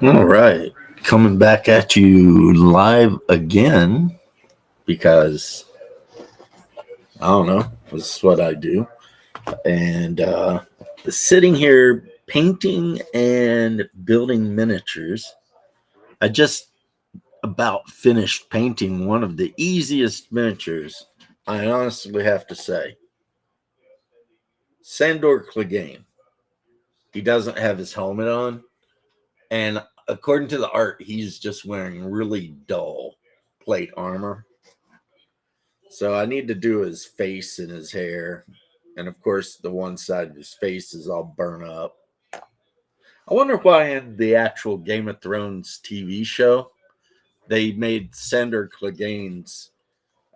All right. Coming back at you live again because I don't know. This is what I do. And sitting here painting and building miniatures. I just about finished painting one of the easiest miniatures, I honestly have to say. Sandor Clegane. He doesn't have his helmet on. And according to the art, he's just wearing really dull plate armor. So I need to do his face and his hair. And of course, the one side of his face is all burnt up. I wonder why in the actual Game of Thrones TV show, they made Sandor Clegane's,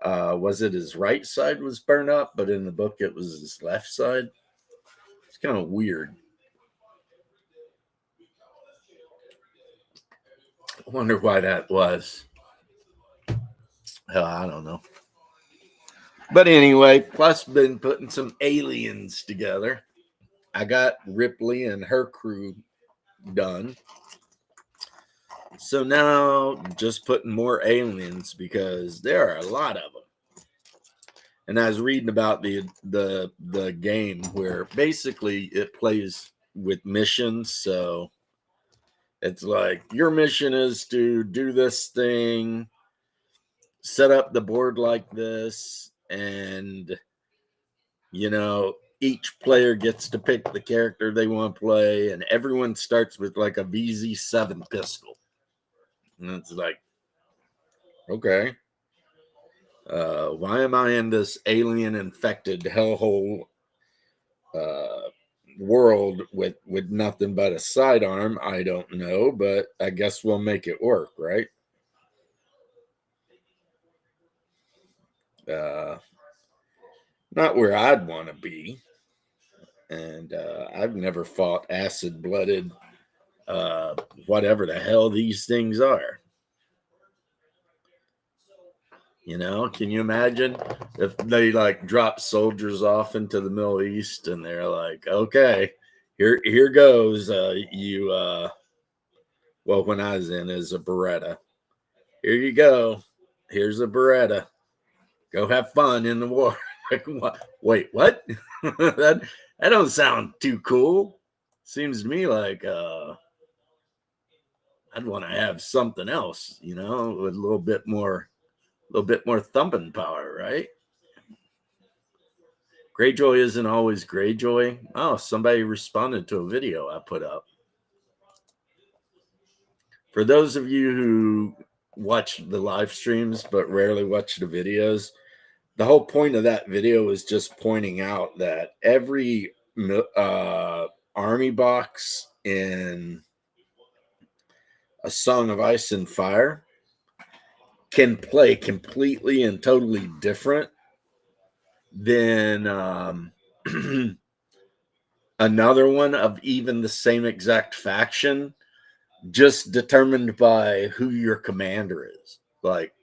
was it his right side was burnt up, but in the book it was his left side? It's kind of weird. I wonder why that was. Hell, I don't know. But anyway, plus been putting some aliens together. I got Ripley and her crew done. So now just putting more aliens because there are a lot of them. And I was reading about the game where basically it plays with missions. So it's like your mission is to do this thing, set up the board like this, and each player gets to pick the character they want to play, and everyone starts with like a VZ7 pistol. And it's like, okay, why am I in this alien infected hellhole uh, world with nothing but a sidearm? I don't know, but I guess we'll make it work, right? Uh, Not where I'd want to be. And I've never fought acid blooded, uh, whatever the hell these things are. Can you imagine if they like drop soldiers off into the Middle East and they're like, okay, here goes you well, when I was in is a Beretta. Here you go. Here's a Beretta. Go have fun in the war. Like what? Wait, what? That don't sound too cool. Seems to me like I'd want to have something else, with a little bit more thumping power, right? Greyjoy isn't always Greyjoy. Oh, somebody responded to a video I put up. For those of you who watch the live streams but rarely watch the videos, the whole point of that video is just pointing out that every army box in A Song of Ice and Fire can play completely and totally different than another one of even the same exact faction, just determined by who your commander is. Like,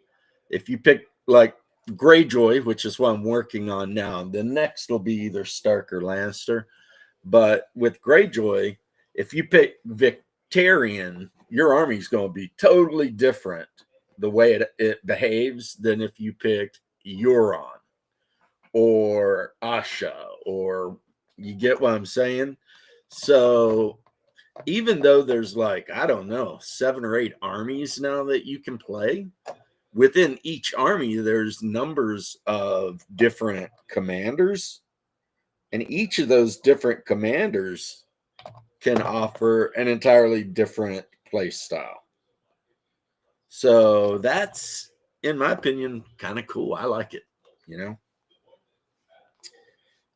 if you pick like Greyjoy, which is what I'm working on now, the next will be either Stark or Lannister. But with Greyjoy, if you pick Victarion, your army's going to be totally different the way it behaves than if you picked Euron or Asha, or you get what I'm saying? So even though there's like, I don't know, 7 or 8 armies now that you can play, within each army, there's numbers of different commanders, and each of those different commanders can offer an entirely different play style. So that's, in my opinion, kind of cool. I like it.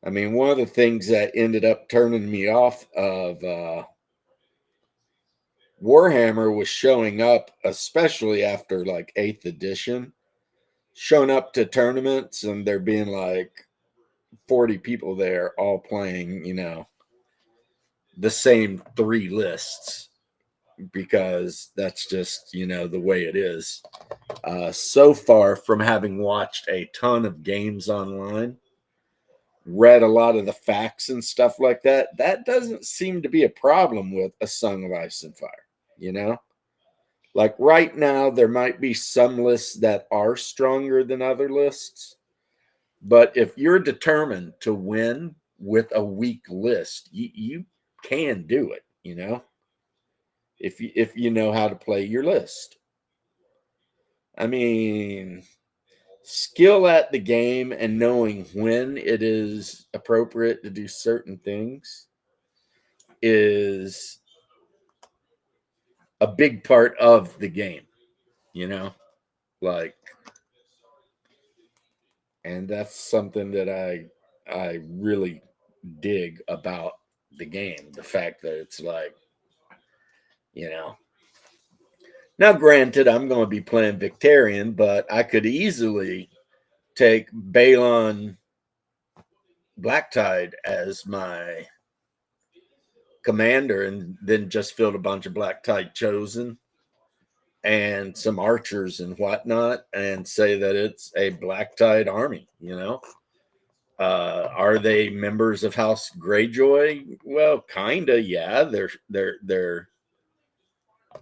I mean, one of the things that ended up turning me off of Warhammer was showing up, especially after like 8th edition, showing up to tournaments and there being like 40 people there all playing, the same 3 lists, because that's just, the way it is. So far, from having watched a ton of games online, read a lot of the facts and stuff like that, that doesn't seem to be a problem with A Song of Ice and Fire. you know? Like right now, there might be some lists that are stronger than other lists, but if you're determined to win with a weak list, you can do it, you know, if you know how to play your list. I mean, skill at the game and knowing when it is appropriate to do certain things is a big part of the game, you know, like, and that's something that I really dig about the game, the fact that it's like, you know, now granted I'm going to be playing Victarion, but I could easily take Balon Blacktide as my commander and then just field a bunch of Blacktide Chosen and some archers and whatnot and say that it's a Blacktide army, you know. Are they members of House Greyjoy? Well, kinda, yeah.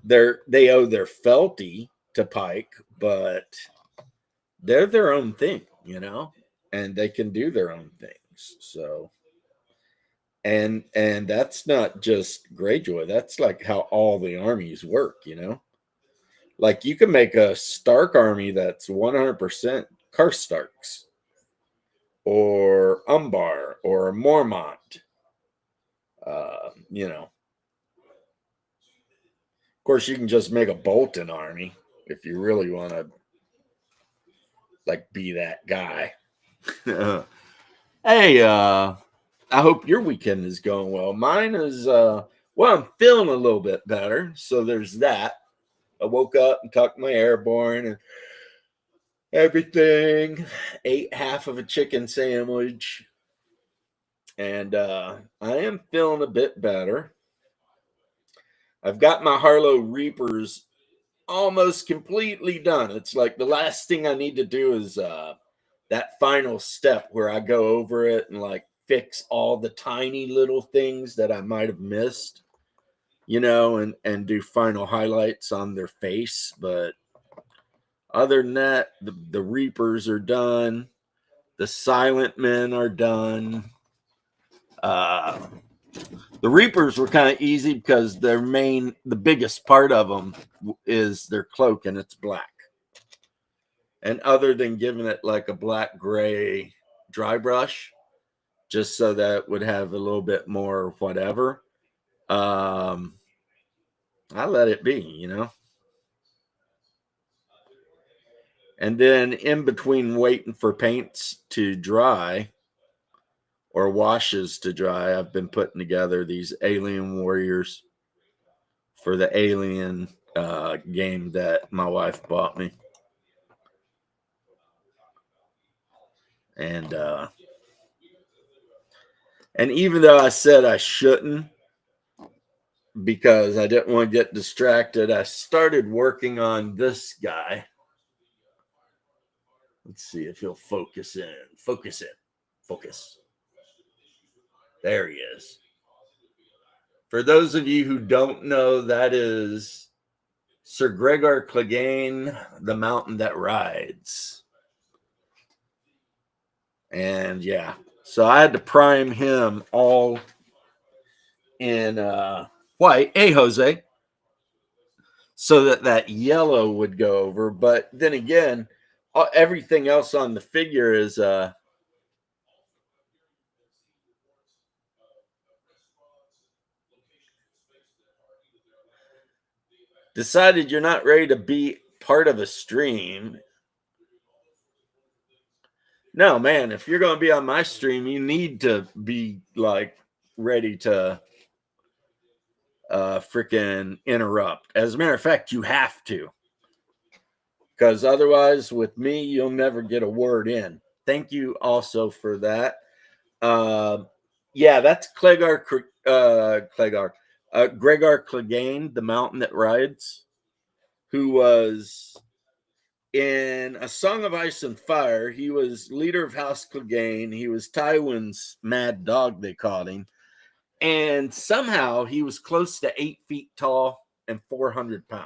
They owe their fealty to Pike, but they're their own thing, you know, and they can do their own things. So, and that's not just Greyjoy. That's like how all the armies work, you know. Like you can make a Stark army that's 100% Karstarks, or Umbar, or Mormont. You know, of course, you can just make a Bolton army if you really want to, like, be that guy. Hey, I hope your weekend is going well. Mine is, well, I'm feeling a little bit better, so there's that. I woke up and tucked my airborne and everything, ate half of a chicken sandwich, and I am feeling a bit better. I've got my Harlow Reapers almost completely done. It's like the last thing I need to do is that final step where I go over it and like fix all the tiny little things that I might have missed, you know, and do final highlights on their face. But other than that, the Reapers are done. The Silent Men are done. Uh, the Reapers were kind of easy because the biggest part of them is their cloak and it's black. And other than giving it like a black gray dry brush, just so that it would have a little bit more whatever, I let it be, you know. And then in between waiting for paints to dry or washes to dry, I've been putting together these Alien Warriors for the Alien game that my wife bought me. And even though I said I shouldn't because I didn't want to get distracted, I started working on this guy. Let's see if he'll focus in. Focus in. Focus. There he is. For those of you who don't know, that is Sir Gregor Clegane, the mountain that rides. And yeah, so I had to prime him all in white, Jose, so that yellow would go over. But then again, everything else on the figure is decided you're not ready to be part of a stream. No, man, if you're going to be on my stream, you need to be like ready to freaking interrupt. As a matter of fact, you have to, because otherwise, with me, you'll never get a word in. Thank you also for that. Yeah, that's Gregor Clegane, the mountain that rides, who was in A Song of Ice and Fire. He was leader of House Clegane. He was Tywin's mad dog, they called him. And somehow he was close to 8 feet tall. and 400 pounds.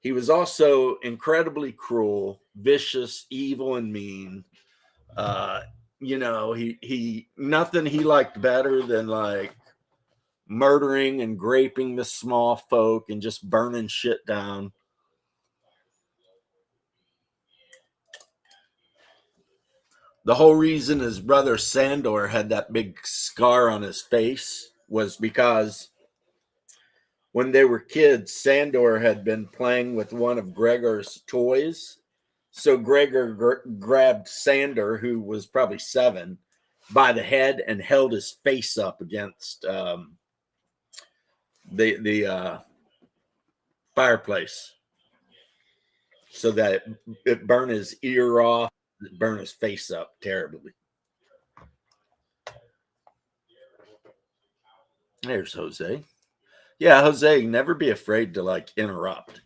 He was also incredibly cruel, vicious, evil, and mean. He nothing he liked better than like murdering and raping the small folk and just burning shit down. The whole reason his brother Sandor had that big scar on his face was because when they were kids, Sandor had been playing with one of Gregor's toys. So Gregor grabbed Sandor, who was probably 7, by the head and held his face up against the fireplace so that it burned his ear off, it burned his face up terribly. There's Jose. Yeah, Jose, never be afraid to like interrupt.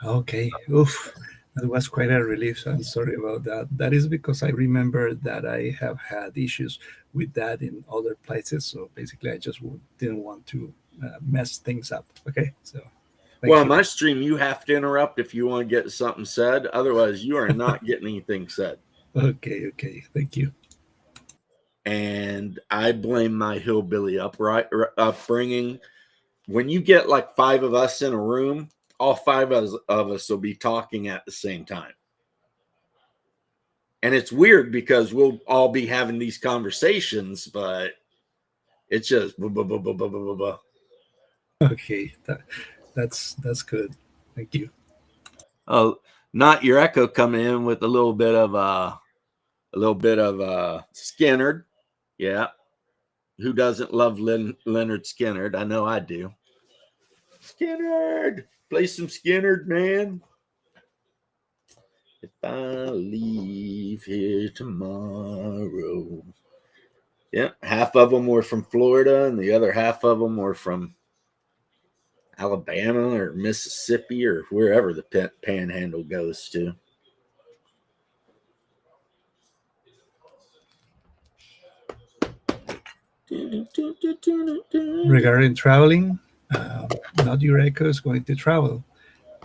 Okay. Oof. That was quite a relief. I'm sorry about that. That is because I remember that I have had issues with that in other places. So basically, I just didn't want to mess things up. Okay. So, Well, you. my stream, you have to interrupt if you want to get something said. Otherwise, you are not getting anything said. Okay. Okay. Thank you. And I blame my hillbilly upbringing. When you get like 5 of us in a room, all 5 of us will be talking at the same time. And it's weird because we'll all be having these conversations, but it's just Okay, that's good. Thank you. Oh, not your echo coming in with a little bit of Skynyrd. Yeah. Who doesn't love Lynyrd Skynyrd? I know I do. Skynyrd, play some Skynyrd, man. If I leave here tomorrow. Yeah, half of them were from Florida, and the other half of them were from Alabama or Mississippi or wherever the panhandle goes to. Regarding traveling, not your echo is going to travel.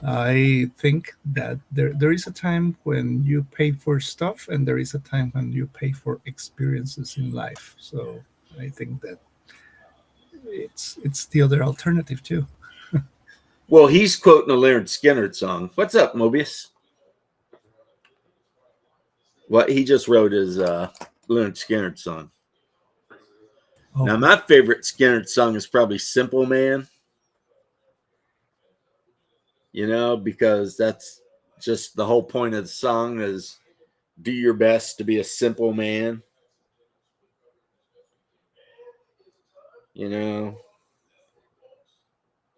I think that there is a time when you pay for stuff and there is a time when you pay for experiences in life. So I think that it's the other alternative too. Well, he's quoting a Lynyrd Skynyrd song. What's up, Mobius? What he just wrote is Lynyrd Skynyrd song. Oh. Now, my favorite Skynyrd song is probably Simple Man. You know, because that's just the whole point of the song is do your best to be a simple man. You know,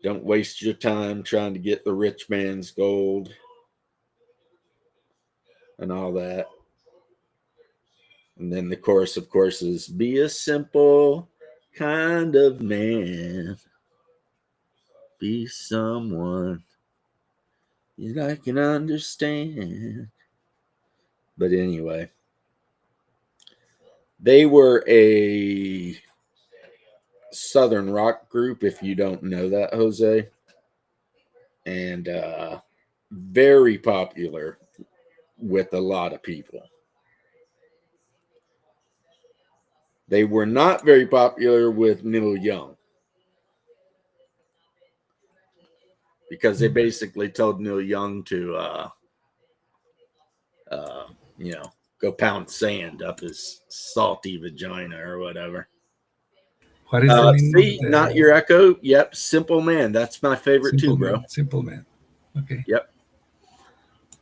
don't waste your time trying to get the rich man's gold and all that. And then the chorus, of course, is be a simple kind of man. Be someone I can understand. But anyway, they were a Southern rock group, if you don't know that, Jose. And very popular with a lot of people. They were not very popular with Neil Young because they basically told Neil Young to, go pound sand up his salty vagina or whatever. What is the name see, of not your echo? Yep, Simple Man. That's my favorite Simple too, Man. bro. Simple Man. Okay. Yep.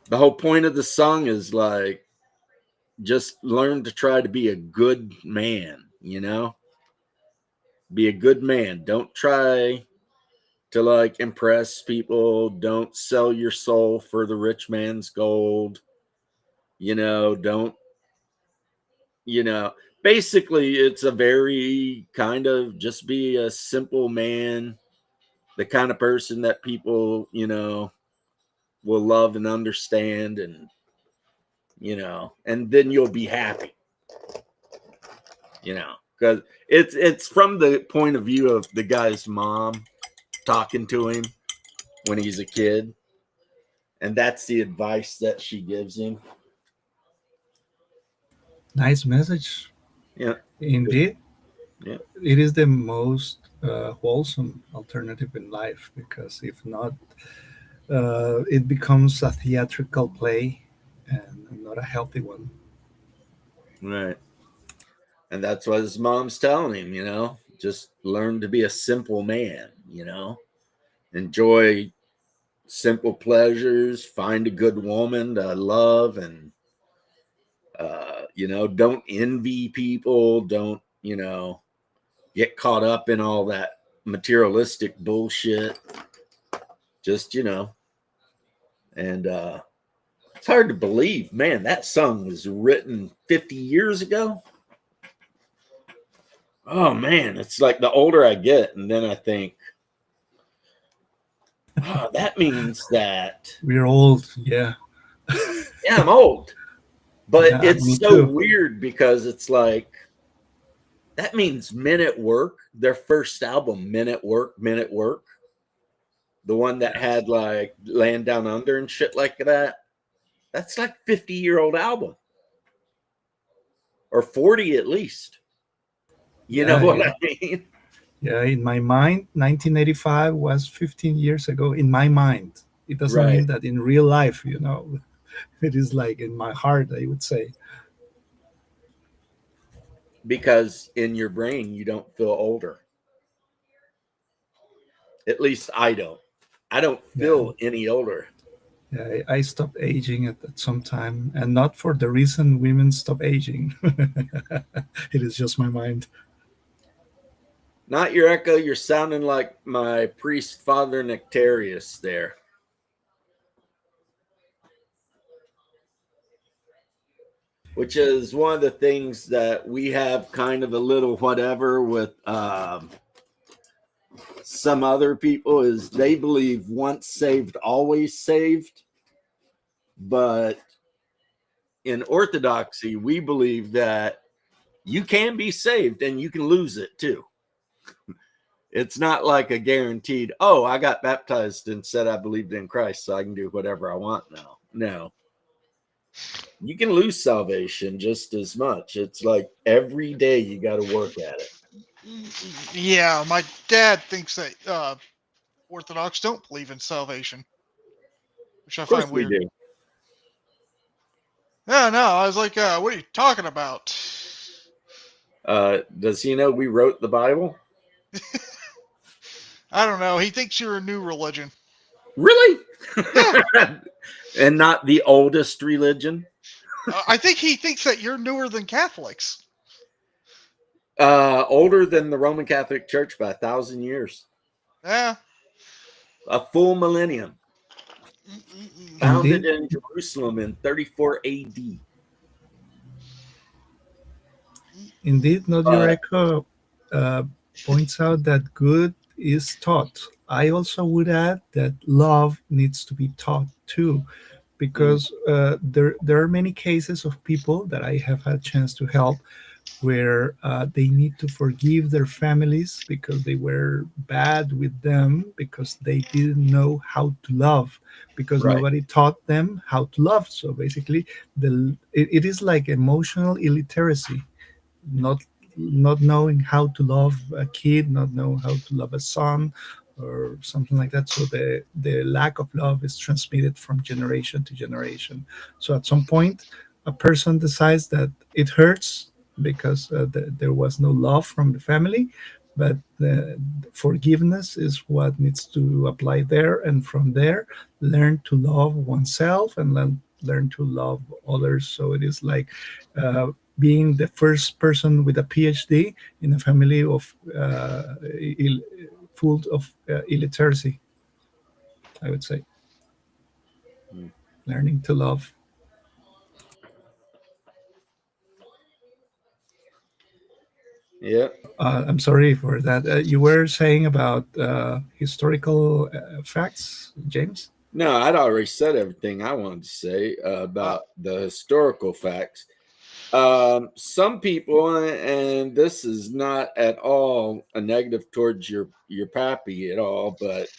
The whole point of the song is like, just learn to try to be a good man, you know? Be a good man. Don't try to like impress people. Don't sell your soul for the rich man's gold. You know, don't, basically it's a very kind of just be a simple man, the kind of person that people, will love and understand and, and then you'll be happy, because it's from the point of view of the guy's mom. talking to him when he's a kid. And that's the advice that she gives him. Nice message. Yeah. Indeed. Yeah. It is the most wholesome alternative in life, because if not, it becomes a theatrical play and not a healthy one. Right. And that's what his mom's telling him, just learn to be a simple man, enjoy simple pleasures, find a good woman to love, and, don't envy people. Don't, get caught up in all that materialistic bullshit. Just, and it's hard to believe, man, that song was written 50 years ago. Oh man, it's like the older I get, and then I think, oh, that means that We're old, yeah. yeah, I'm old. But Yeah, it's me so too. weird because it's like that means Men at Work, their first album, Men at Work, the one that had like Land Down Under and shit like that. That's like 50-year-old album. Or 40 at least. You know what I mean? Yeah, in my mind, 1985 was 15 years ago. In my mind, it doesn't mean Right. that in real life, it is like in my heart, I would say. Because in your brain, you don't feel older. At least I don't. I don't feel any older. Yeah, I stopped aging at some time, and not for the reason women stop aging. It is just my mind. Not your echo. You're sounding like my priest, Father Nectarius there. Which is one of the things that we have kind of a little whatever with some other people is they believe once saved, always saved. But in Orthodoxy, we believe that you can be saved and you can lose it too. It's not like a guaranteed, oh, I got baptized and said I believed in Christ, so I can do whatever I want now. No. You can lose salvation just as much. It's like every day you got to work at it. Yeah, my dad thinks that Orthodox don't believe in salvation, which I Of course find we weird. do. Yeah, no, I was like, what are you talking about? Does he know we wrote the Bible? I don't know. He thinks you're a new religion. Really? Yeah. And not the oldest religion? I think he thinks that you're newer than Catholics. Older than the Roman Catholic Church by 1,000 years. Yeah. A full millennium. Founded Indeed. in Jerusalem in 34 AD. Indeed, Not Your Echo points out that good is taught. I also would add that love needs to be taught too, because there are many cases of people that I have had a chance to help where they need to forgive their families because they were bad with them, because they didn't know how to love, because Right. nobody taught them how to love. So basically, it is like emotional illiteracy, not knowing how to love a kid, not knowing how to love a son, or something like that. So the lack of love is transmitted from generation to generation. So at some point, a person decides that it hurts because there was no love from the family, but forgiveness is what needs to apply there, and from there learn to love oneself and learn to love others. So it is like being the first person with a PhD in a family of full of illiteracy, I would say. Learning to love. Yeah. I'm sorry for that. You were saying about historical facts, James? No, I'd already said everything I wanted to say about the historical facts. Some people, and this is not at all a negative towards your pappy at all, but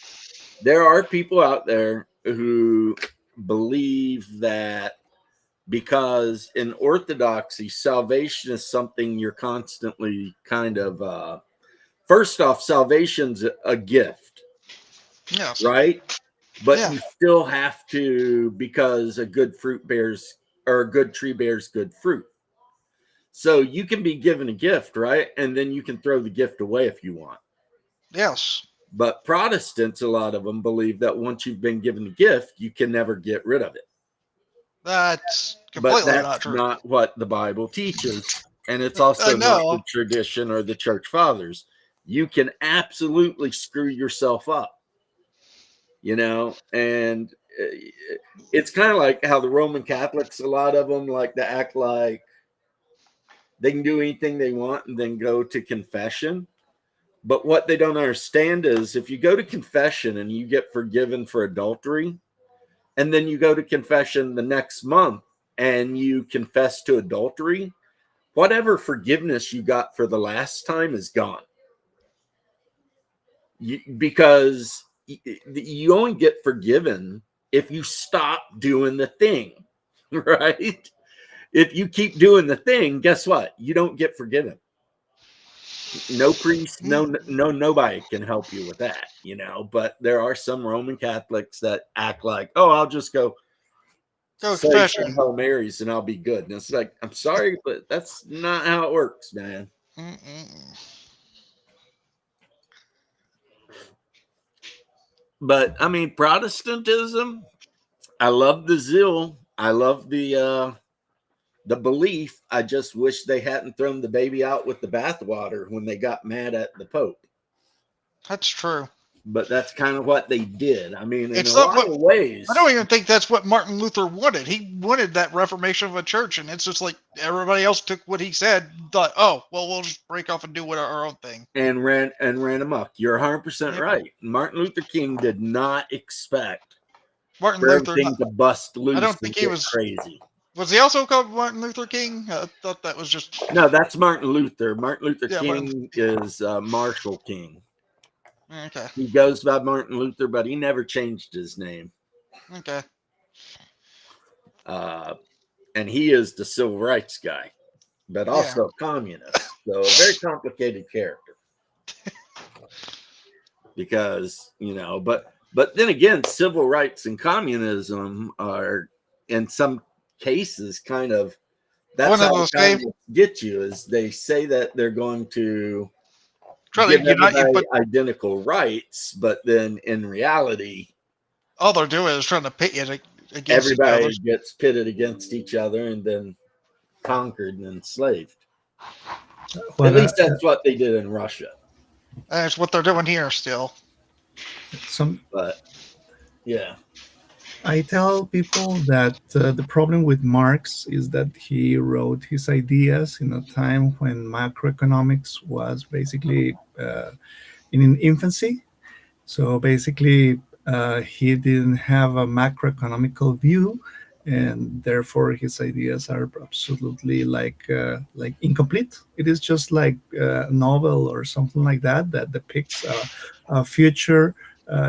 there are people out there who believe that because in orthodoxy, salvation is something you're constantly kind of first off, salvation's a gift, Yes. right? But Yeah. you still have to, because a good fruit bears, or a good tree bears good fruit. So you can be given a gift, right? And then you can throw the gift away if you want. Yes. But Protestants, a lot of them believe that once you've been given a gift, you can never get rid of it. That's But completely not that's true. not what the Bible teaches. And it's I also not the know. tradition or the church fathers. You can absolutely screw yourself up, and it's kind of like how the Roman Catholics, a lot of them like to act like they can do anything they want and then go to confession. But what they don't understand is if you go to confession and you get forgiven for adultery, and then you go to confession the next month and you confess to adultery, whatever forgiveness you got for the last time is gone. Because you only get forgiven if you stop doing the thing, right? If you keep doing the thing, guess what? You don't get forgiven. No priest, nobody can help you with that, But there are some Roman Catholics that act like, oh, I'll just go say confession. some Hail Marys and I'll be good. And it's like, I'm sorry, but that's not how it works, man. But I mean, Protestantism, I love the zeal. I love the belief. I just wish they hadn't thrown the baby out with the bathwater when they got mad at the Pope. That's true. But that's kind of what they did. I mean, in It's a not lot of ways. I don't even think that's what Martin Luther wanted. He wanted that reformation of a church, and it's just like everybody else took what he said, thought, oh, well, we'll just break off and do our own thing. And ran amok. You're 100% Yep. right. Martin Luther King did not expect Martin for Luther. everything to bust loose. I don't think and he get was crazy. Was he also called Martin Luther King? I thought that was just. No, that's Martin Luther. Martin Luther Yeah, King is Marshall King. Okay. He goes by Martin Luther, but he never changed his name. Okay. And he is the civil rights guy, but also a communist. So a very complicated character. Because, but then again, civil rights and communism are in some cases kind of, that's how they get you, is they say that they're going to give everybody identical rights, but then in reality, all they're doing is trying to pit you against everybody gets pitted against each other and then conquered and enslaved. Well, at least that's what they did in Russia. That's what they're doing here still. But yeah. I tell people that the problem with Marx is that he wrote his ideas in a time when macroeconomics was basically in infancy. So basically, he didn't have a macroeconomical view, and therefore his ideas are absolutely like incomplete. It is just like a novel or something like that depicts a future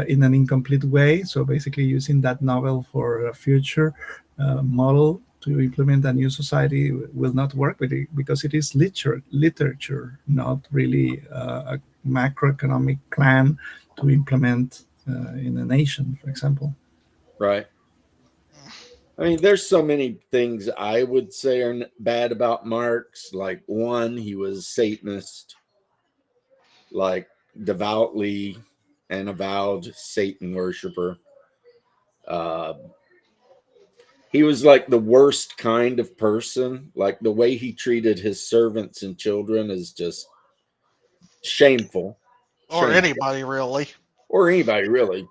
in an incomplete way. So basically using that novel for a future model to implement a new society will not work with it, because it is literature, not really a macroeconomic plan to implement in a nation, for example. Right. I mean, there's so many things I would say are bad about Marx. Like, one, he was Satanist, like devoutly an avowed Satan worshiper. He was like the worst kind of person. Like, the way he treated his servants and children is just shameful. Or anybody, really. Or anybody, really.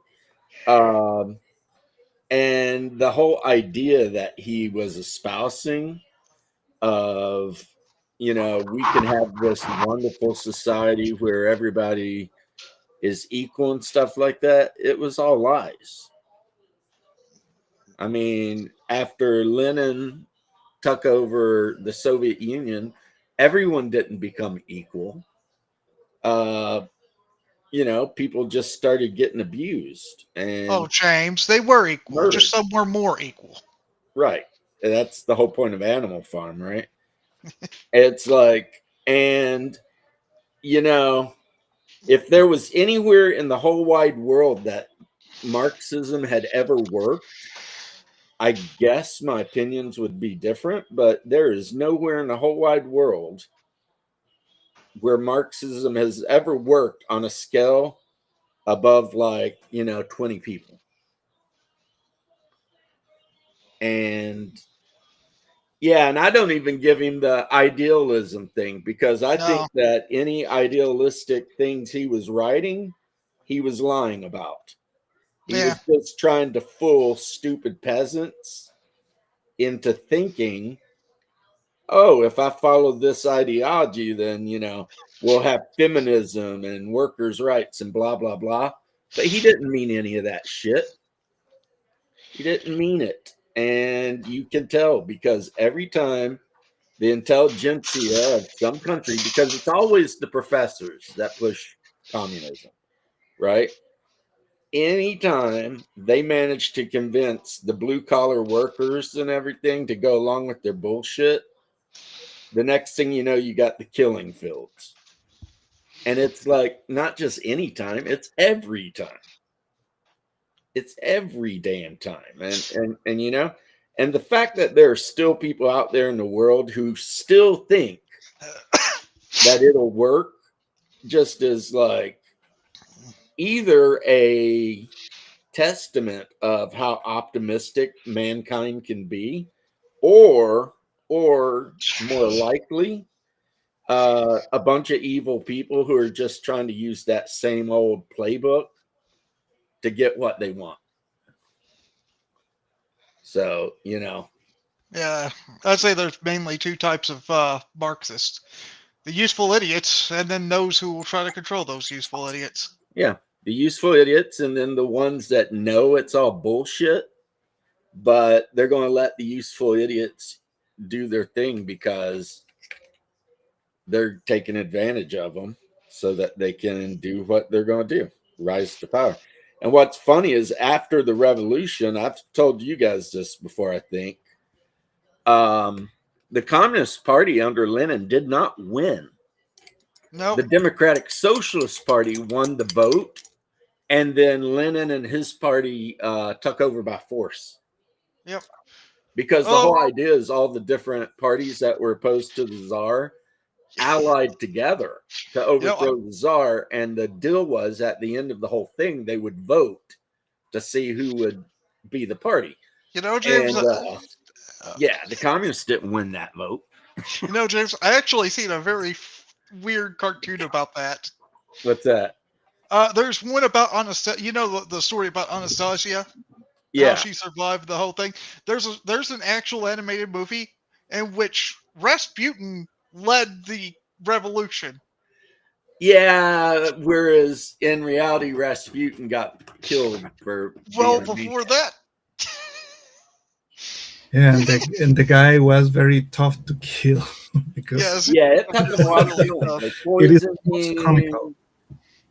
And the whole idea that he was espousing of, we can have this wonderful society where everybody is equal and stuff like that, it was all lies. I mean, after Lenin took over the Soviet Union, everyone didn't become equal. People just started getting abused and Oh, James, they were equal. murdered. Just some were more equal. Right. That's the whole point of Animal Farm, right? It's like, and if there was anywhere in the whole wide world that Marxism had ever worked, I guess my opinions would be different, but there is nowhere in the whole wide world where Marxism has ever worked on a scale above 20 people. And and I don't even give him the idealism thing, because I think that any idealistic things he was writing, he was lying about. He was just trying to fool stupid peasants into thinking, oh, if I follow this ideology, then, we'll have feminism and workers' rights and blah, blah, blah. But he didn't mean any of that shit. He didn't mean it. And you can tell, because every time the intelligentsia of some country, because it's always the professors that push communism, right? Anytime they manage to convince the blue collar workers and everything to go along with their bullshit, the next thing you know, you got the killing fields. And it's like, not just any time, it's every time. It's every damn time. And and the fact that there are still people out there in the world who still think that it'll work just is like either a testament of how optimistic mankind can be, or more likely a bunch of evil people who are just trying to use that same old playbook to get what they want. So, Yeah, I'd say there's mainly two types of Marxists: the useful idiots, and then those who will try to control those useful idiots. Yeah, the useful idiots, and then the ones that know it's all bullshit, but they're going to let the useful idiots do their thing because they're taking advantage of them so that they can do what they're going to do, rise to power. And what's funny is after the revolution, I've told you guys this before, I think, the Communist Party under Lenin did not win. No, The Democratic Socialist Party won the vote, and then Lenin and his party took over by force. Yep. Because the whole idea is all the different parties that were opposed to the Tsar allied together to overthrow the Tsar, and the deal was at the end of the whole thing they would vote to see who would be the party. James. And, the communists didn't win that vote. James, I actually seen a very weird cartoon about that. What's that? There's one about Anastasia. The story about Anastasia. Yeah, how she survived the whole thing. There's an actual animated movie in which Rasputin led the revolution. Yeah, whereas in reality, Rasputin got killed for before that. Yeah, and the guy was very tough to kill because it took them a while to kill him. They poisoned him.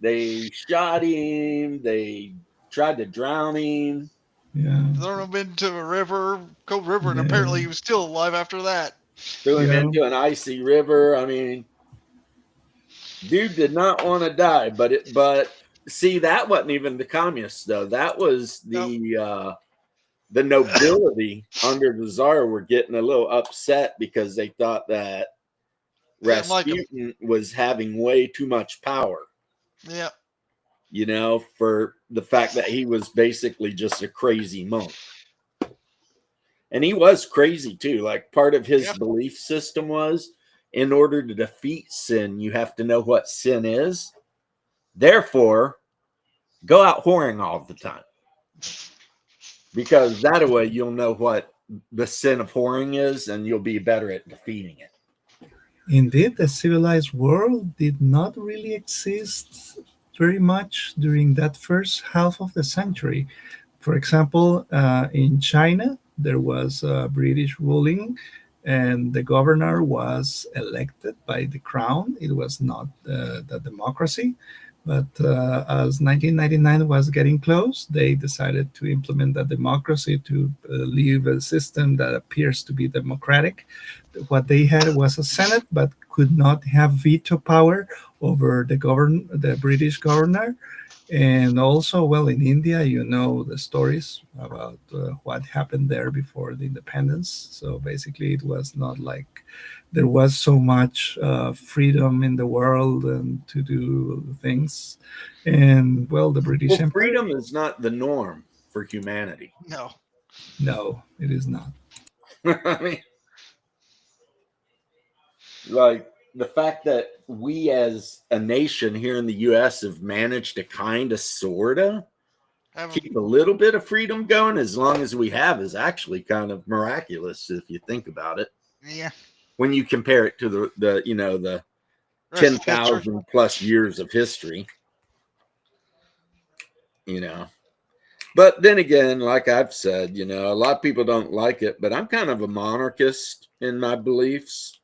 They shot him. They tried to drown him. Yeah, throw him into a river, cold river, and apparently he was still alive after that. Threw him into an icy river. I mean, dude did not want to die, but see, that wasn't even the communists though. That was the nobility under the Tsar were getting a little upset because they thought that Rasputin was having way too much power. Yeah. For the fact that he was basically just a crazy monk. And he was crazy too. Like part of his belief system was, in order to defeat sin, you have to know what sin is. Therefore, go out whoring all the time. Because that way you'll know what the sin of whoring is and you'll be better at defeating it. Indeed, the civilized world did not really exist very much during that first half of the century. For example, in China, there was British ruling, and the governor was elected by the crown. It was not the democracy. But as 1999 was getting close, they decided to implement a democracy to leave a system that appears to be democratic. What they had was a Senate, but could not have veto power over the British governor. And also, well, in India, you know the stories about what happened there before the independence. So basically, it was not like there was so much freedom in the world and to do things. And well, the British Well, Empire. freedom is not the norm for humanity. No. No, it is not. I mean, like the fact that we as a nation here in the US have managed to kind of sorta keep a little bit of freedom going as long as we have is actually kind of miraculous if you think about it. Yeah. When you compare it to the you know the 10,000 plus years of history, you know. But then again, like I've said, you know, a lot of people don't like it, but I'm kind of a monarchist in my beliefs.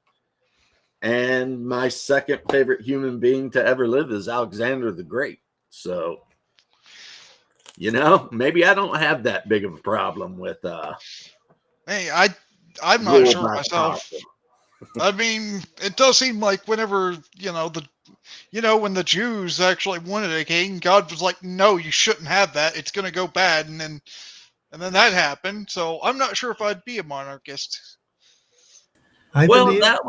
And my second favorite human being to ever live is Alexander the Great. So, you know, maybe I don't have that big of a problem with Hey, I'm not sure myself. I mean, it does seem like whenever, when the Jews actually wanted a king, God was like, no, you shouldn't have that. It's going to go bad. And then that happened. So I'm not sure if I'd be a monarchist. I believe that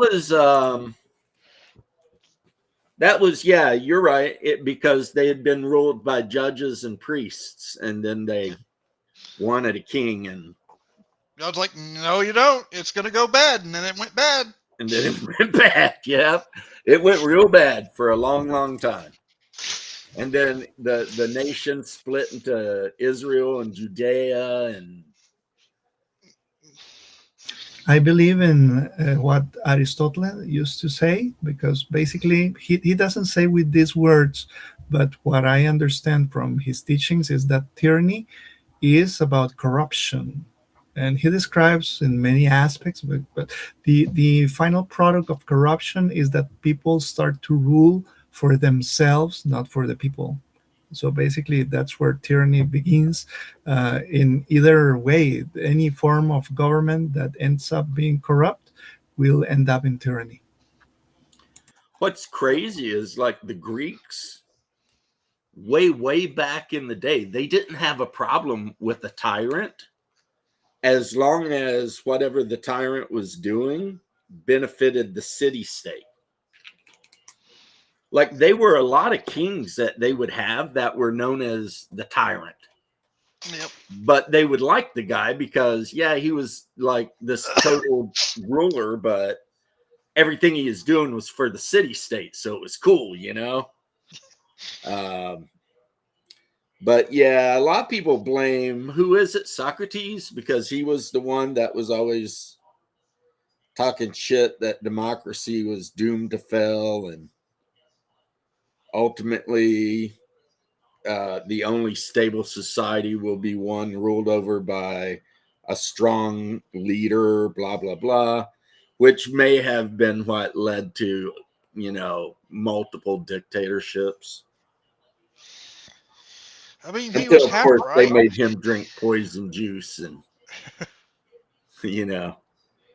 was, yeah, you're right. Because they had been ruled by judges and priests, and then they wanted a king, and God's like, no, you don't. It's going to go bad. And then it went bad. And then it went bad. Yeah, it went real bad for a long, long time. And then the nation split into Israel and Judea. And I believe in what Aristotle used to say, because basically he doesn't say with these words, but what I understand from his teachings is that tyranny is about corruption. And he describes in many aspects, but the final product of corruption is that people start to rule for themselves, not for the people. So basically, that's where tyranny begins. In either way, any form of government that ends up being corrupt will end up in tyranny. What's crazy is like the Greeks, way back in the day, they didn't have a problem with a tyrant as long as whatever the tyrant was doing benefited the city-state. Like, they were a lot of kings that they would have that were known as the tyrant. Yep. But they would like the guy because, yeah, he was like this total ruler, but everything he was doing was for the city-state, so it was cool, you know? But yeah, a lot of people blame, who is it, Socrates? Because he was the one that was always talking shit that democracy was doomed to fail, and ultimately the only stable society will be one ruled over by a strong leader, blah, blah, blah, which may have been what led to, you know, multiple dictatorships. I mean, he was half right. They made him drink poison juice, and you know.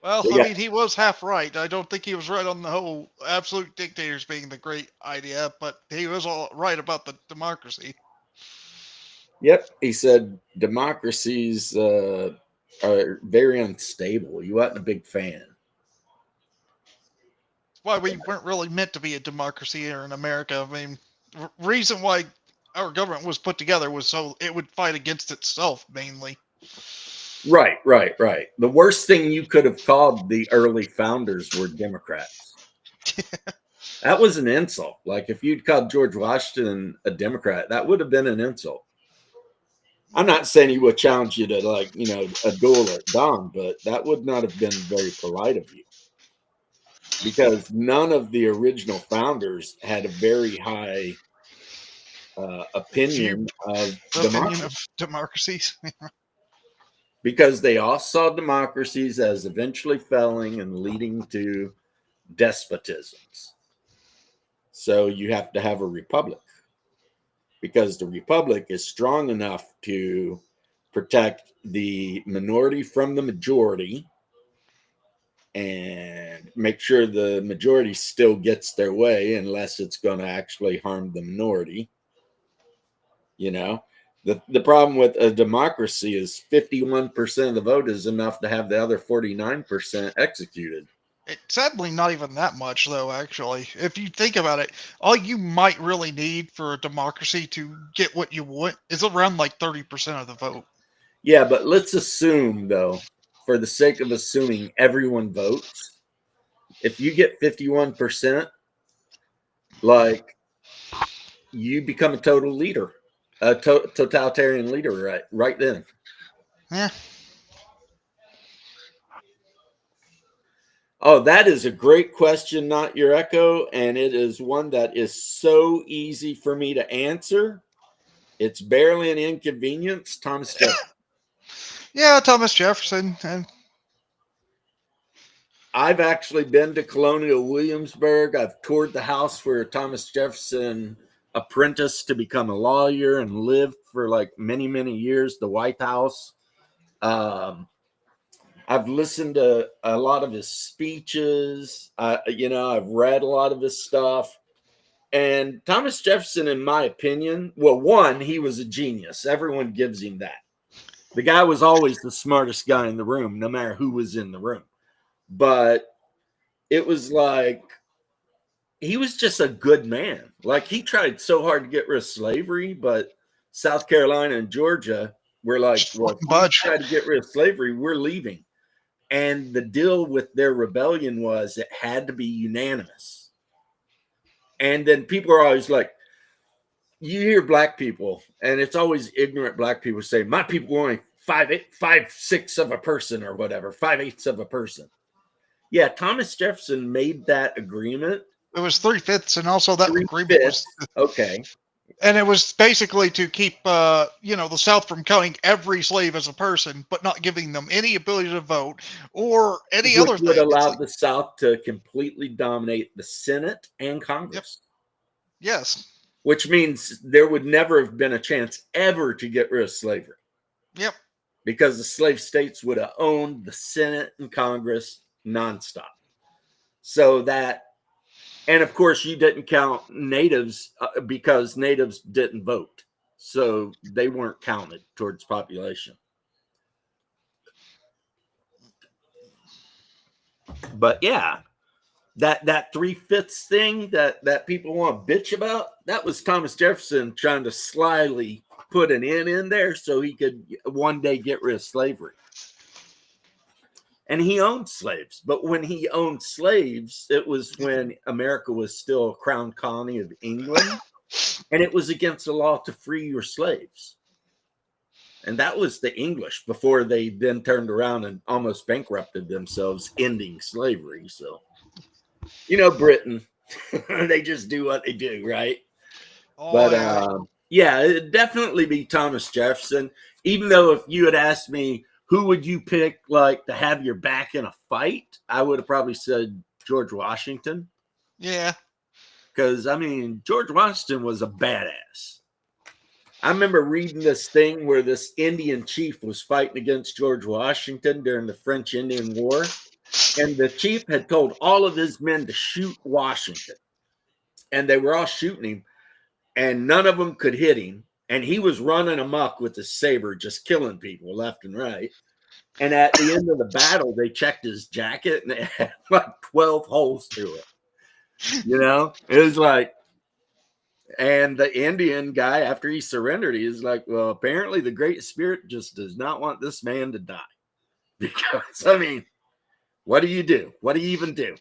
Well, I mean, he was half right. I don't think he was right on the whole absolute dictators being the great idea, but he was all right about the democracy. Yep, he said democracies are very unstable. You wasn't a big fan. That's why we weren't really meant to be a democracy here in America. I mean, reason why our government was put together was so it would fight against itself mainly. Right. The worst thing you could have called the early founders were Democrats. That was an insult. Like, if you'd called George Washington a Democrat, that would have been an insult. I'm not saying he would challenge you to, like, you know, a duel at dawn, but that would not have been very polite of you. Because none of the original founders had a very high opinion of democracies. because they all saw democracies as eventually failing and leading to despotisms. So you have to have a republic, because the republic is strong enough to protect the minority from the majority and make sure the majority still gets their way unless it's going to actually harm the minority. You know, the problem with a democracy is 51% of the vote is enough to have the other 49% executed. It's sadly not even that much, though, actually. If you think about it, all you might really need for a democracy to get what you want is around like 30% of the vote. Yeah, but let's assume, though, for the sake of assuming everyone votes, if you get 51%, like, you become a total leader, a totalitarian leader, right then. Yeah. Oh, that is a great question, Not Your Echo, and it is one that is so easy for me to answer. It's barely an inconvenience. Thomas Jefferson. Yeah, Thomas Jefferson. And I've actually been to Colonial Williamsburg. I've toured the house where Thomas Jefferson apprenticed to become a lawyer and lived for like many, many years, the White House. I've listened to a lot of his speeches. I've read a lot of his stuff. And Thomas Jefferson, in my opinion, well, one, he was a genius. Everyone gives him that. The guy was always the smartest guy in the room, no matter who was in the room. But it was like, he was just a good man. Like, he tried so hard to get rid of slavery, but South Carolina and Georgia were like, well, if you try to get rid of slavery, we're leaving. And the deal with their rebellion was it had to be unanimous. And then people are always like, you hear black people, and it's always ignorant black people say, my people are only 5/6 of a person or whatever, 5/8 of a person. Yeah, Thomas Jefferson made that agreement. it was 3/5, and also that agreement was okay. And it was basically to keep, the South from counting every slave as a person, but not giving them any ability to vote or any other thing. Which would allow the South to completely dominate the Senate and Congress. Yep. Yes. Which means there would never have been a chance ever to get rid of slavery. Yep. Because the slave states would have owned the Senate and Congress nonstop. So that, and of course, you didn't count natives because natives didn't vote. So they weren't counted towards population. But yeah, that 3/5 thing that people want to bitch about, that was Thomas Jefferson trying to slyly put an N in there so he could one day get rid of slavery. And he owned slaves. But when he owned slaves, it was when America was still a crown colony of England. And it was against the law to free your slaves. And that was the English before they then turned around and almost bankrupted themselves, ending slavery. So, Britain, they just do what they do, right? Oh, but yeah, it'd definitely be Thomas Jefferson. Even though if you had asked me, who would you pick, like, to have your back in a fight, I would have probably said George Washington. Yeah. Because, George Washington was a badass. I remember reading this thing where this Indian chief was fighting against George Washington during the French-Indian War. And the chief had told all of his men to shoot Washington. And they were all shooting him. And none of them could hit him. And he was running amok with his saber, just killing people left and right. And at the end of the battle, they checked his jacket and it had like 12 holes through it. It was like, and the Indian guy, after he surrendered, he was like, well, apparently the Great Spirit just does not want this man to die. Because, what do you do? What do you even do?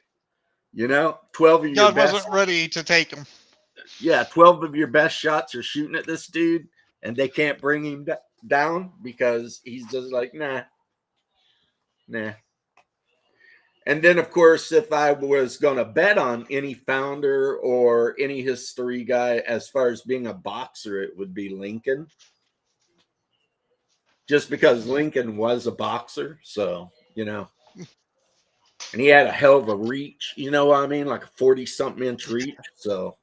12 of your God wasn't ready to take him. Yeah, 12 of your best shots are shooting at this dude, and they can't bring him down because he's just like, nah. And then, of course, if I was going to bet on any founder or any history guy as far as being a boxer, it would be Lincoln. just because Lincoln was a boxer. So, you know, and he had a hell of a reach, you know what I mean? Like a 40-something inch reach. So,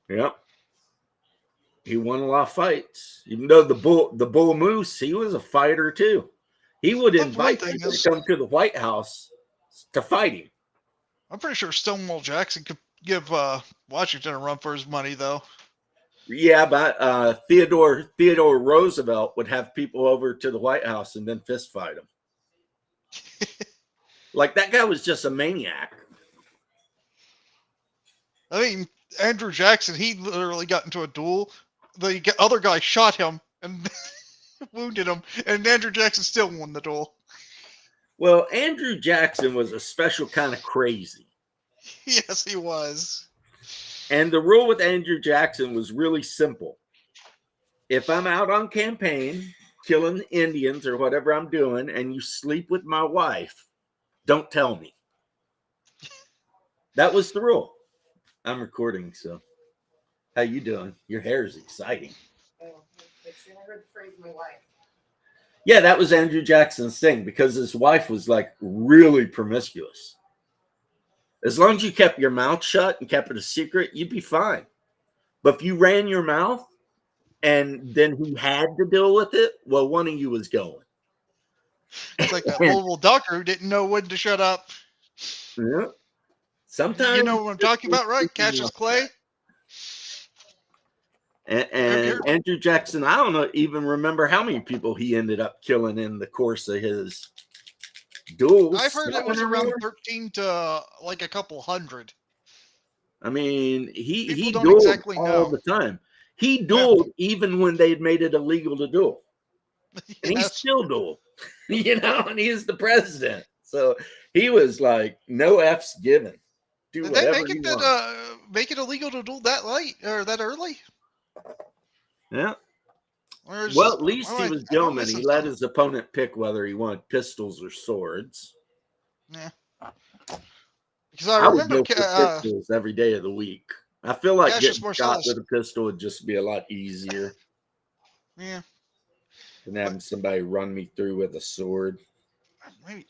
yep. He won a lot of fights. Even though the bull moose, he was a fighter too. He would But one invite thing people is- to come to the White House to fight him. I'm pretty sure Stonewall Jackson could give Washington a run for his money, though. Yeah, but Theodore Roosevelt would have people over to the White House and then fist fight him. Like, that guy was just a maniac. I mean, Andrew Jackson, he literally got into a duel. The other guy shot him and wounded him, and Andrew Jackson still won the duel. Well, Andrew Jackson was a special kind of crazy. Yes, he was. And the rule with Andrew Jackson was really simple. If I'm out on campaign, killing Indians or whatever I'm doing, and you sleep with my wife, don't tell me. That was the rule. I'm recording, so how you doing? Your hair is exciting. Oh, I heard the phrase my wife. Yeah, that was Andrew Jackson's thing because his wife was like really promiscuous. As long as you kept your mouth shut and kept it a secret, you'd be fine. But if you ran your mouth and then he had to deal with it, well, one of you was going. It's like that Louisville doctor who didn't know when to shut up. Yeah. Sometimes You know what I'm talking about, right? Cassius Clay? And Andrew Jackson, I don't even remember how many people he ended up killing in the course of his duels. I've heard it was around 13 to like a couple hundred. I mean, he People don't dueled exactly all know. the time. He dueled even when they'd made it illegal to duel. And he Yes. still dueled, you know, and he's the president. So he was like, no F's given. Do Did they whatever make you it want. make it illegal to duel that late or that early? Yeah. Or is- Well, at least am he I- was am I gentleman. missing He let something? his opponent pick whether he wanted pistols or swords. Because I I would remember go for pistols every day of the week. I feel like Cassius getting shot Marcellus. with a pistol would just be a lot easier yeah, than having somebody run me through with a sword. maybe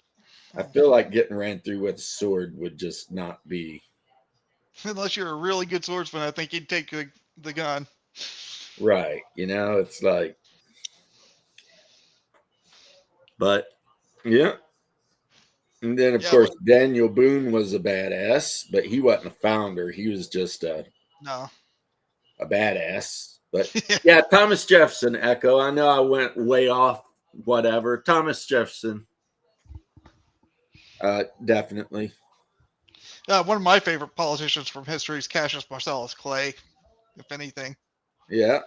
I feel like getting ran through with a sword would just not be unless you're a really good swordsman, I think you'd take the gun. right. You know, it's like, but yeah. And then, of Yeah, course, Daniel Boone was a badass, but he wasn't a founder. He was just a No. badass. But yeah, Thomas Jefferson, Echo. I know I went way off, whatever. Thomas Jefferson. Definitely. One of my favorite politicians from history is Cassius Marcellus Clay, if anything. Yeah.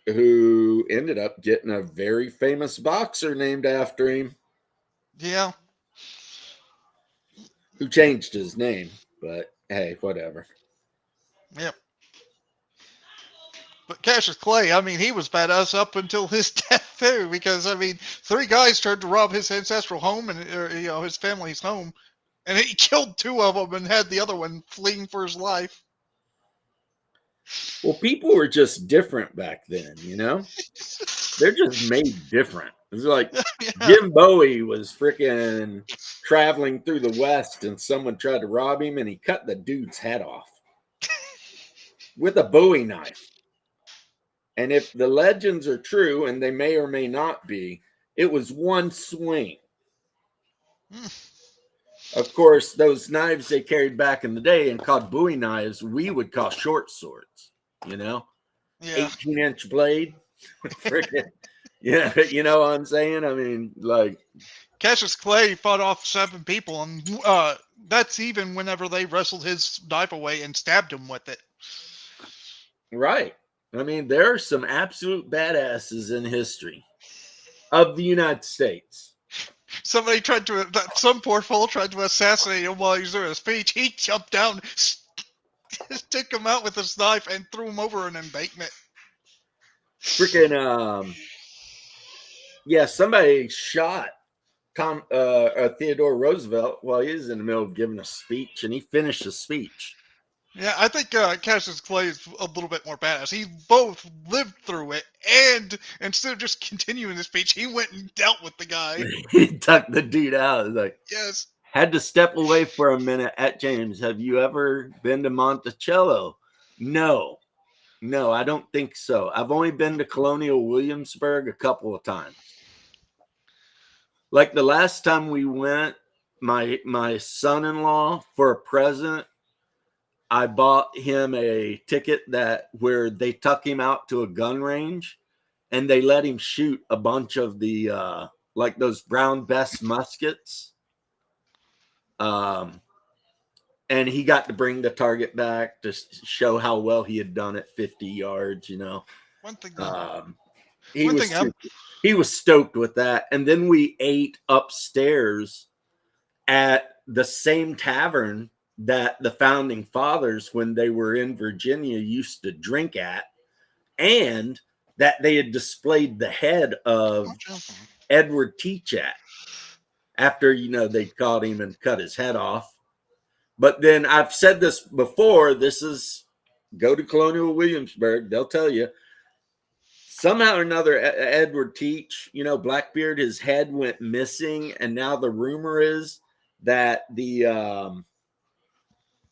Who ended up getting a very famous boxer named after him, Yeah. who changed his name. But hey, whatever. Yep. But Cassius Clay, I mean, he was badass up until his death too, because I mean, 3 guys tried to rob his ancestral home and his family's home, and he killed 2 of them and had the other one fleeing for his life. Well, people were just different back then, you know? They're just made different. It's like Yeah. Jim Bowie was freaking traveling through the West and someone tried to rob him and he cut the dude's head off with a Bowie knife. And if the legends are true, and they may or may not be, it was one swing. Of course, those knives they carried back in the day and called Bowie knives, we would call short swords, you know? Yeah. 18-inch blade. Freaking, yeah, you know what I'm saying? I mean, like, Cassius Clay fought off 7 people, and that's even whenever they wrestled his knife away and stabbed him with it. right. I mean, there are some absolute badasses in history of the United States. Somebody some poor fool tried to assassinate him while he was doing a speech. He jumped down, took him out with his knife, and threw him over an embankment. Freaking, yeah, somebody shot Theodore Roosevelt while he was in the middle of giving a speech, and he finished the speech. Yeah, I think Cassius Clay is a little bit more badass. He both lived through it and instead of just continuing the speech, he went and dealt with the guy. He tucked the dude out. Like, Yes. had to step away for a minute. At James, have you ever been to Monticello? No, I don't think so. I've only been to Colonial Williamsburg a couple of times. Like the last time we went, my son-in-law, for a present, I bought him a ticket where they tuck him out to a gun range and they let him shoot a bunch of the like those Brown Bess muskets. And he got to bring the target back to show how well he had done at 50 yards, you know. One thing. He was stoked with that. And then we ate upstairs at the same tavern that the founding fathers, when they were in Virginia, used to drink at, and that they had displayed the head of Edward Teachat after, you know, they caught him and cut his head off. But then I've said this before, go to Colonial Williamsburg, they'll tell you, somehow or another, Edward Teach, you know, Blackbeard, his head went missing, and now the rumor is that the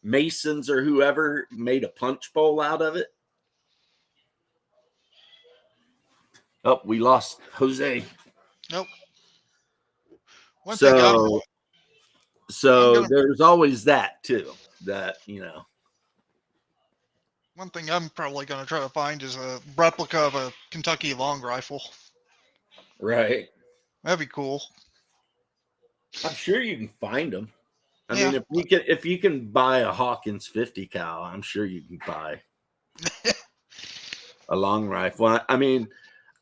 Masons or whoever made a punch bowl out of it. Oh, we lost Jose. Nope. So there's always that too. That, you know. One thing I'm probably going to try to find is a replica of a Kentucky long rifle. Right. That'd be cool. I'm sure you can find them. I mean, if you can buy a Hawkins 50 cal, I'm sure you can buy a long rifle. I mean,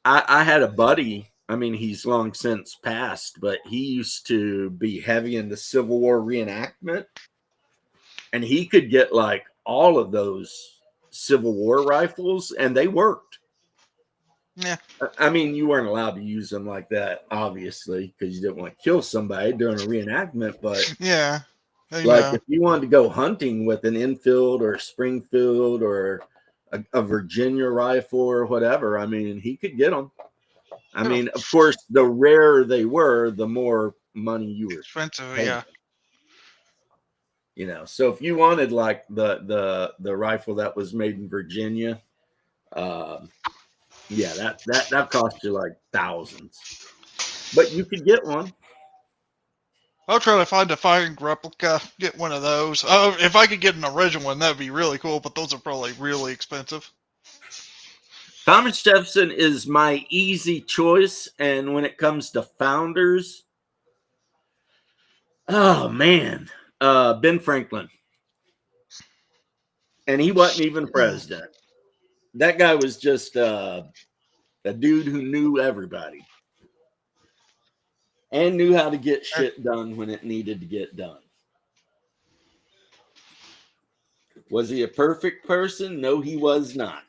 I had a buddy. I mean, he's long since passed, but he used to be heavy into Civil War reenactment, and he could get like all of those Civil War rifles, and they worked. Yeah. I mean, you weren't allowed to use them like that, obviously, because you didn't want to kill somebody during a reenactment. But yeah, if you wanted to go hunting with an Enfield or Springfield or a Virginia rifle or whatever, I mean, he could get them. I mean, of course, the rarer they were, the more money you were expensive. paying. Yeah. You know, so if you wanted like the rifle that was made in Virginia, yeah, that cost you like thousands, but you could get one. I'll try to find a firing replica, get one of those. If I could get an original one, that'd be really cool, but those are probably really expensive. Thomas Jefferson is my easy choice, and when it comes to founders, oh man, Ben Franklin. And he wasn't even president. That guy was just a dude who knew everybody and knew how to get shit done when it needed to get done. Was he a perfect person? No, he was not.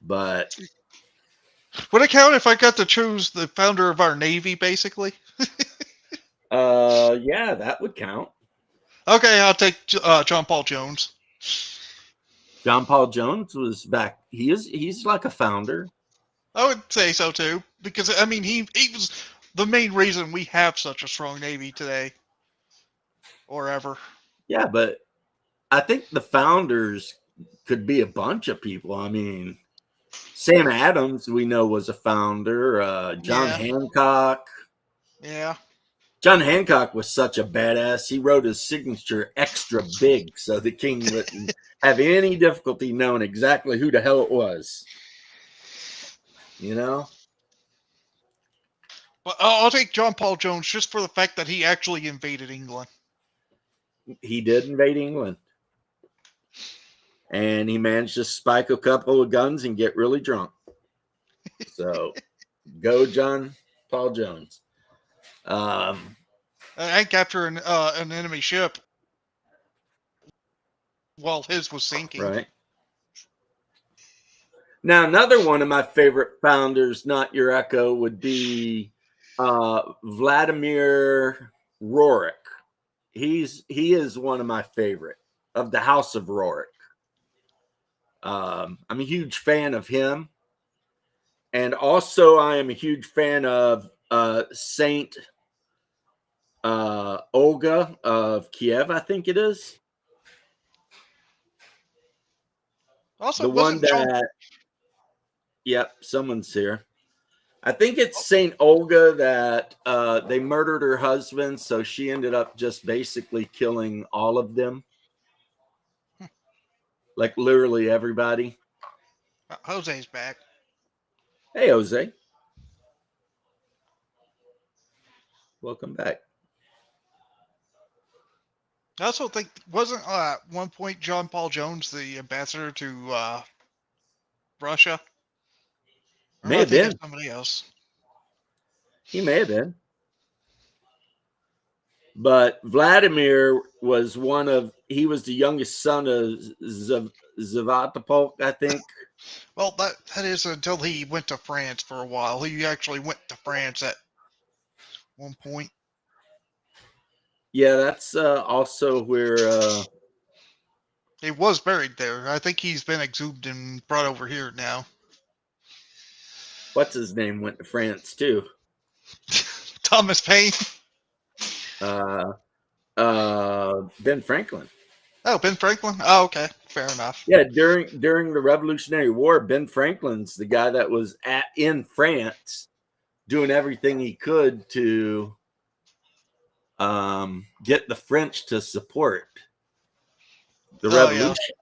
But would it count if I got to choose the founder of our Navy, basically? Yeah, that would count. Okay, I'll take John Paul Jones. John Paul Jones was back. He's like a founder. I would say so too, because I mean he was the main reason we have such a strong Navy today, or ever. Yeah, but I think the founders could be a bunch of people. I mean, Sam Adams, we know, was a founder. John Hancock. Yeah. John Hancock was such a badass. He wrote his signature extra big so the king wouldn't have any difficulty knowing exactly who the hell it was. You know? But I'll take John Paul Jones just for the fact that he actually invaded England. He did invade England. And he managed to spike a couple of guns and get really drunk. So, go John Paul Jones. And capture an enemy ship while his was sinking. Right. Now, another one of my favorite founders, not your echo, would be Vladimir Roerich. He is one of my favorite of the House of Roerich. I'm a huge fan of him. And also, I am a huge fan of Saint Olga of Kiev, I think it is. Also, The one wasn't John? that, yep, someone's here. I think it's Saint Olga that they murdered her husband, so she ended up just basically killing all of them. Like literally everybody. Jose's back. Hey, Jose. Welcome back. I also think wasn't at one point John Paul Jones the ambassador to Russia? Or May am I have thinking been. of somebody else? He may have been. But Vladimir was he was the youngest son of Zavastopol, I think. Well, that is until he went to France for a while. He actually went to France at one point. Yeah, that's also where He was buried there. I think he's been exhumed and brought over here now. what's his name went to France too. Thomas Paine. Ben Franklin. Oh, Ben Franklin. Oh, okay, fair enough. Yeah, during the Revolutionary War, Ben Franklin's the guy that was in France doing everything he could to get the French to support the revolution.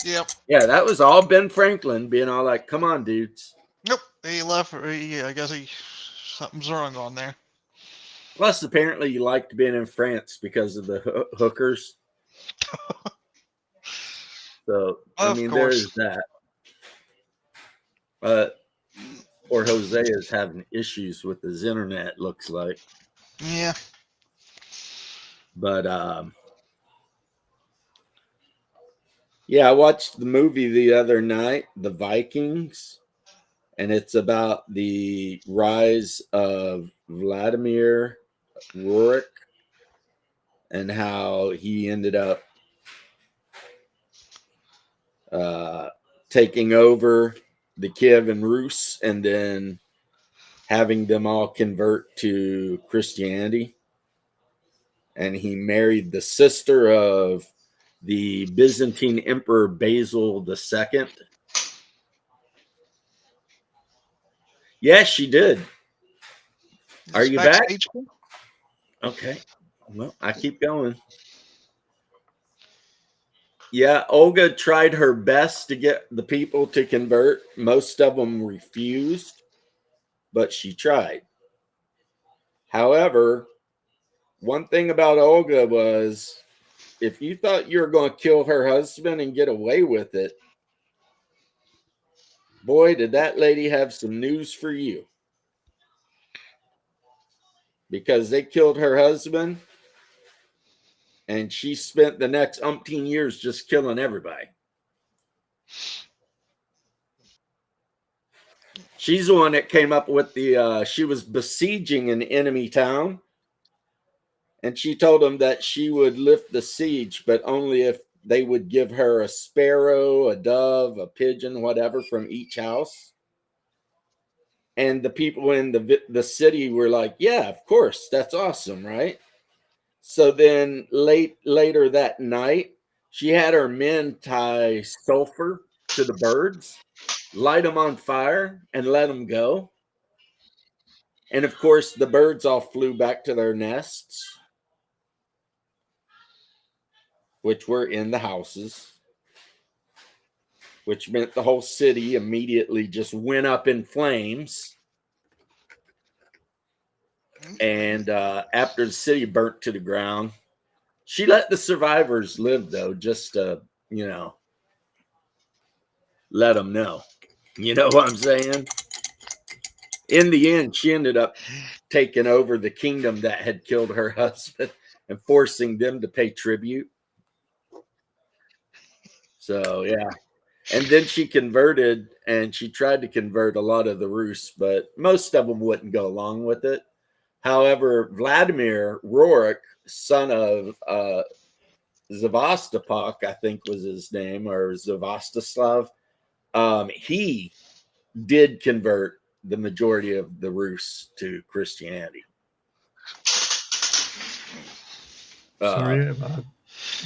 Yep. Yeah, that was all Ben Franklin being all like, "Come on, dudes." Nope. He left. I guess something's wrong on there. Plus, apparently, he liked being in France because of the hookers. So, I mean, there's that. Poor Jose is having issues with his internet, looks like. Yeah. But, yeah, I watched the movie the other night, The Vikings, and it's about the rise of Vladimir Rurik and how he ended up taking over the Kievan Rus and then having them all convert to Christianity. And he married the sister of the Byzantine Emperor Basil II. Yes, she did. Are you back? Okay. Well, I keep going. Yeah, Olga tried her best to get the people to convert. Most of them refused, but she tried. However, one thing about Olga was if you thought you were going to kill her husband and get away with it, boy, did that lady have some news for you. Because they killed her husband, and she spent the next umpteen years just killing everybody. She's the one that came up with she was besieging an enemy town, and she told them that she would lift the siege, but only if they would give her a sparrow, a dove, a pigeon, whatever from each house. And the people in the city were like, yeah, of course, that's awesome, right? So then later that night, she had her men tie sulfur to the birds, light them on fire, and let them go. And of course, the birds all flew back to their nests, which were in the houses, which meant the whole city immediately just went up in flames. And after the city burnt to the ground, she let the survivors live, though, just to, let them know. You know what I'm saying? In the end, she ended up taking over the kingdom that had killed her husband and forcing them to pay tribute. So, yeah. And then she converted, and she tried to convert a lot of the Rus, but most of them wouldn't go along with it. However, Vladimir Rurik, son of Zavastopol, I think was his name, or Zavastoslav, he did convert the majority of the Rus to Christianity. Sorry about.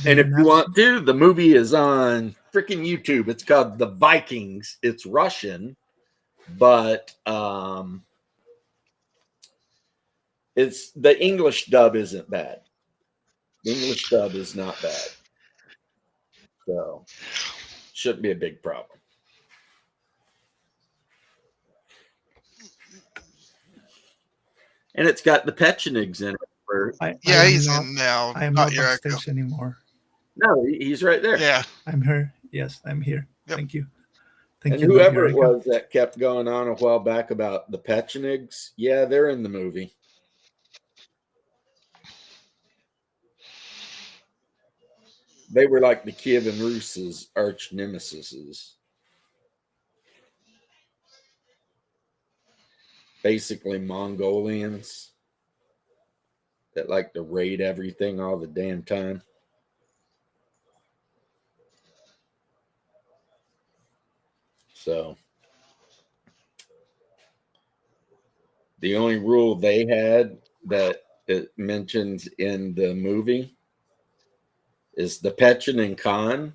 And if you internet. want to, the movie is on freaking YouTube. It's called The Vikings. It's Russian, but it's the English dub isn't bad. The English dub is not bad. So shouldn't be a big problem. And it's got the Pechenigs in it. Yeah, am he's not, in now. I am not not Yureko. backstage anymore. No, he's right there. Yeah. I'm here. Yes, I'm here. Yep. Thank you. And you, whoever it Eureka. was that kept going on a while back about the Pechenigs, yeah, they're in the movie. They were like the Kievan Rus' arch nemesis. Basically Mongolians that like to raid everything all the damn time. So the only rule they had that it mentions in the movie is the Pechenin Khan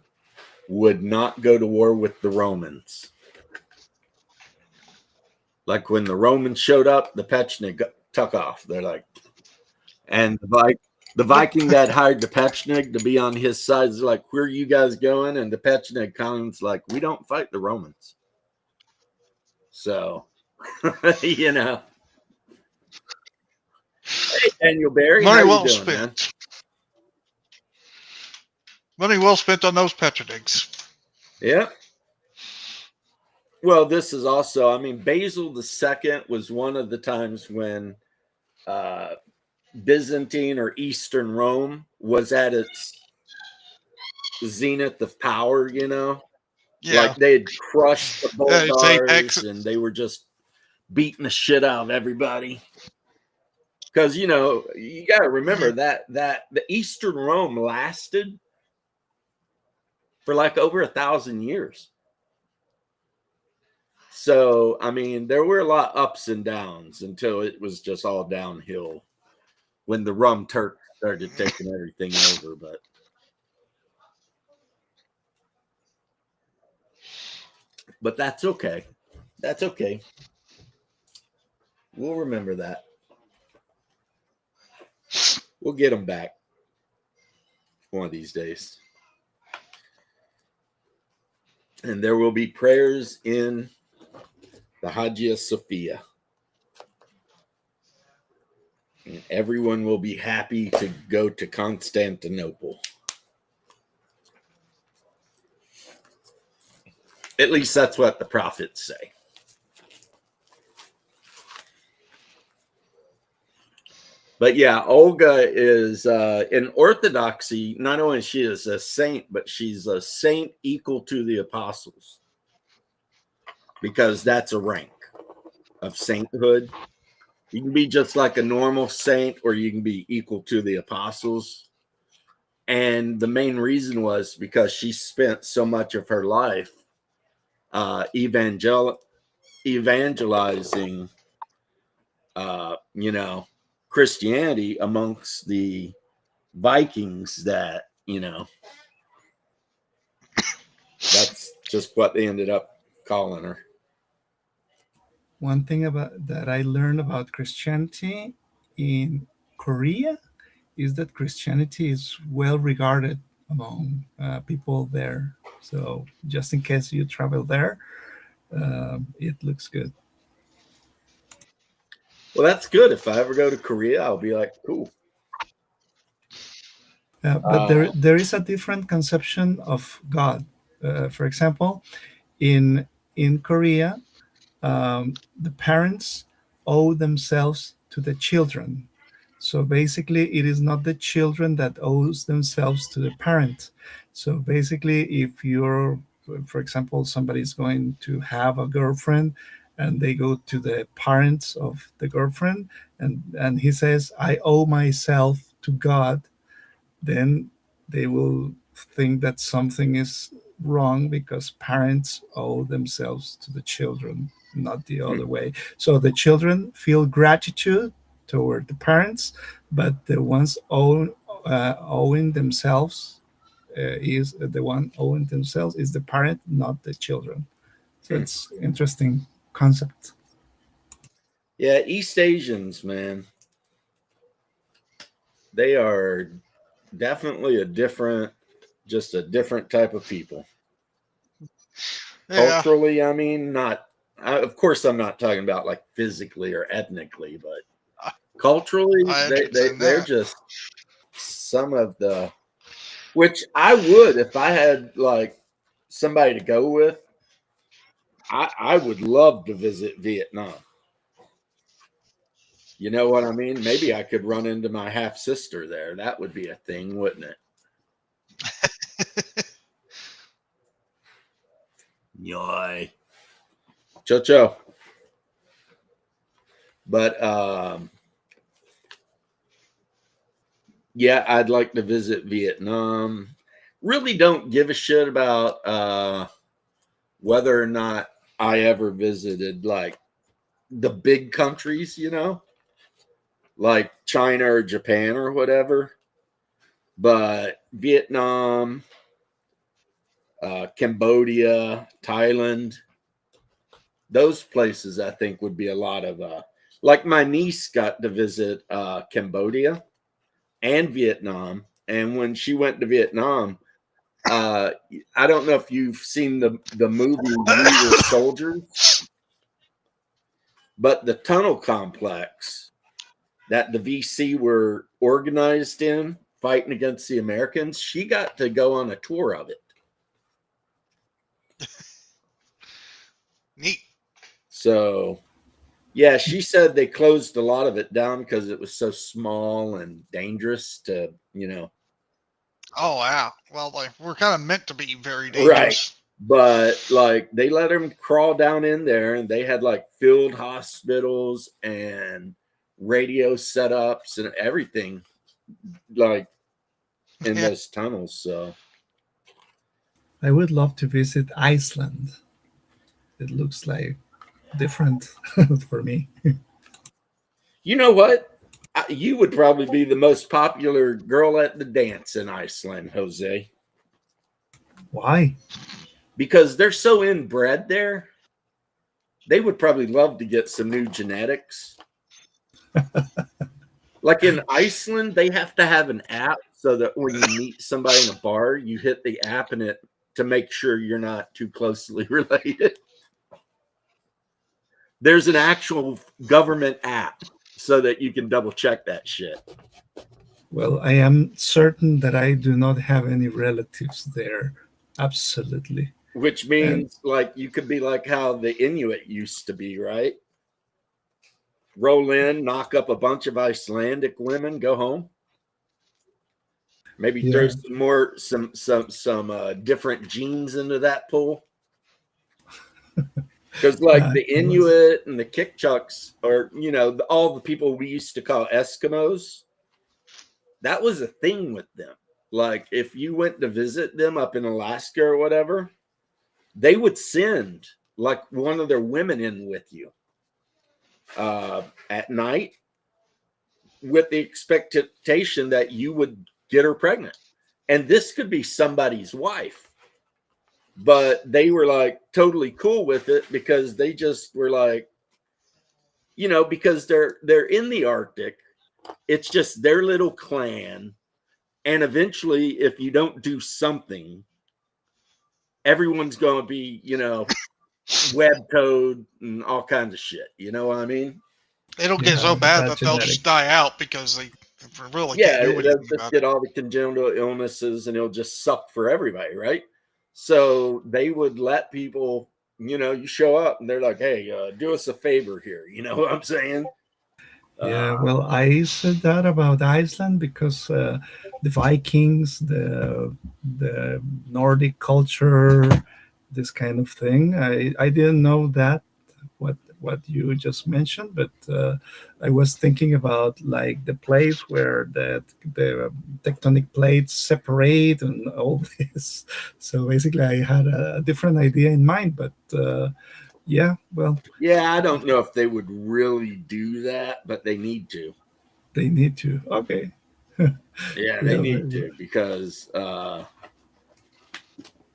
would not go to war with the Romans. Like when the Romans showed up, the Pechenig took off. They're like, and the Viking that hired the Pechenig to be on his side is like, where are you guys going? And the Pechenig Khan's like, we don't fight the Romans. So, you know. Hey, Daniel Barry, Money how well you doing, spent. man? Money well spent on those Pechenigs. Yeah. Well, this is also, I mean, Basil II was one of the times when Byzantine or Eastern Rome was at its zenith of power, you know? Yeah. Like they had crushed the it's Apex. Bulgars and they were just beating the shit out of everybody. Because, you know, you got to remember that the Eastern Rome lasted for like over 1,000 years. So, I mean, there were a lot of ups and downs until it was just all downhill when the Rum Turks started taking everything over. But that's okay. That's okay. We'll remember that. We'll get them back one of these days. And there will be prayers in the Hagia Sophia. And everyone will be happy to go to Constantinople. At least that's what the prophets say. But yeah, Olga is in Orthodoxy, not only she is a saint, but she's a saint equal to the apostles. Because that's a rank of sainthood. You can be just like a normal saint, or you can be equal to the apostles. And the main reason was because she spent so much of her life evangelizing, you know, Christianity amongst the Vikings that, you know, that's just what they ended up calling her. One thing about that I learned about Christianity in Korea is that Christianity is well regarded among people there. So just in case you travel there, it looks good. Well, that's good. If I ever go to Korea, I'll be like, cool. But there is a different conception of God. For example, in Korea, the parents owe themselves to the children. So basically, it is not the children that owes themselves to the parent. So basically, if you're, for example, somebody is going to have a girlfriend and they go to the parents of the girlfriend and he says, I owe myself to God, then they will think that something is wrong because parents owe themselves to the children. not the other way. So the children feel gratitude toward the parents, but the ones owing themselves is the one owing themselves is the parent, not the children. So Hmm. it's interesting concept. Yeah, East Asians, man, they are definitely just a different type of people. Yeah. Culturally, I mean, of course, I'm not talking about like physically or ethnically, but culturally, I understand they're that. just some of the, which I would, if I had like somebody to go with, I would love to visit Vietnam. You know what I mean? Maybe I could run into my half sister there. That would be a thing, wouldn't it? Yoy. Cho. But yeah, I'd like to visit Vietnam. Really don't give a shit about whether or not I ever visited like the big countries, you know, like China or Japan or whatever. But Vietnam, Cambodia, Thailand, those places I think would be a lot of like my niece got to visit Cambodia and Vietnam, and when she went to Vietnam, I don't know if you've seen the movie We Were Soldiers, but the tunnel complex that the VC were organized in fighting against the Americans, she got to go on a tour of it. Neat. So, yeah, she said they closed a lot of it down because it was so small and dangerous to, you know. Oh wow. Well, we're kind of meant to be very Right. dangerous. But like they let them crawl down in there and they had like field hospitals and radio setups and everything like in Yeah. those tunnels. So I would love to visit Iceland. It looks like different for me. you know what? You would probably be the most popular girl at the dance in Iceland, Jose, Why? because they're so inbred there. They would probably love to get some new genetics. Like in Iceland, they have to have an app so that when you meet somebody in a bar, you hit the app and it to make sure you're not too closely related. There's an actual government app so that you can double check that shit. Well, I am certain that I do not have any relatives there. Absolutely. Which means like you could be like how the Inuit used to be, right? Roll in, knock up a bunch of Icelandic women, go home. Maybe throw some more some different genes into that pool. Because like the Inuit and the Kikchucks, or you know, all the people we used to call Eskimos, that was a thing with them. Like if you went to visit them up in Alaska or whatever, they would send like one of their women in with you at night with the expectation that you would get her pregnant. And this could be somebody's wife. But they were like totally cool with it because they just were like, you know, because they're in the Arctic. It's just their little clan. And eventually, if you don't do something, everyone's going to be, you know, web code and all kinds of shit. You know what I mean? It'll get so bad that they'll just die out because they really can't do anything they'll just about get it. all the congenital illnesses and it'll just suck for everybody, right? So they would let people, you know, you show up and they're like, hey, do us a favor here. You know what I'm saying? Yeah, well, I said that about Iceland because the Vikings, the Nordic culture, this kind of thing. I didn't know that what you just mentioned, but I was thinking about like the place where the tectonic plates separate and all this. So basically, I had a different idea in mind, but Yeah, well, Yeah, I don't know if they would really do that, but they need to. they need to. Okay. Yeah, they Yeah, need to because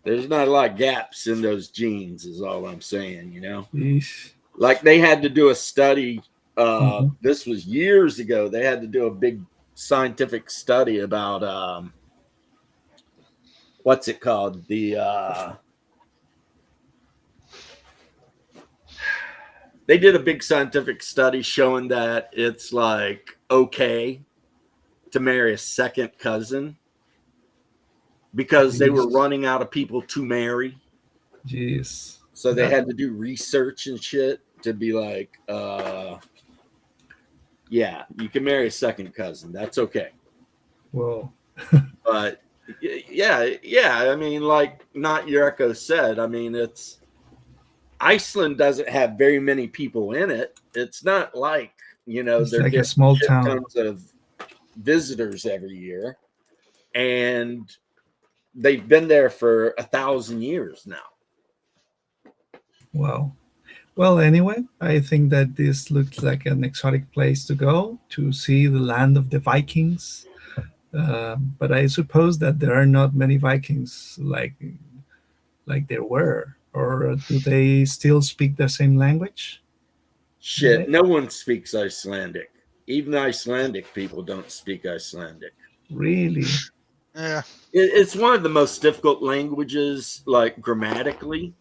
there's not a lot of gaps in those genes, is all I'm saying, you know? yeesh. Like they had to do a study, Mhm. this was years ago. They had to do a big scientific study about what's it called? They did a big scientific study showing that it's like okay to marry a second cousin because they were Jeez. running out of people to marry. Jeez. So they That, had to do research and shit to be like, yeah, you can marry a second cousin. That's okay. well, But yeah. I mean, like Not Your Echo said, I mean, it's Iceland doesn't have very many people in it. It's not like, it's they're like a getting small shit town. tons of visitors every year. And they've been there for 1,000 years now. Wow. Well, anyway, I think that this looks like an exotic place to go to see the land of the Vikings. But I suppose that there are not many Vikings like there were, or do they still speak the same language? Do Shit, they? no one speaks Icelandic. Even Icelandic people don't speak Icelandic. Really? Yeah. It's one of the most difficult languages, like grammatically.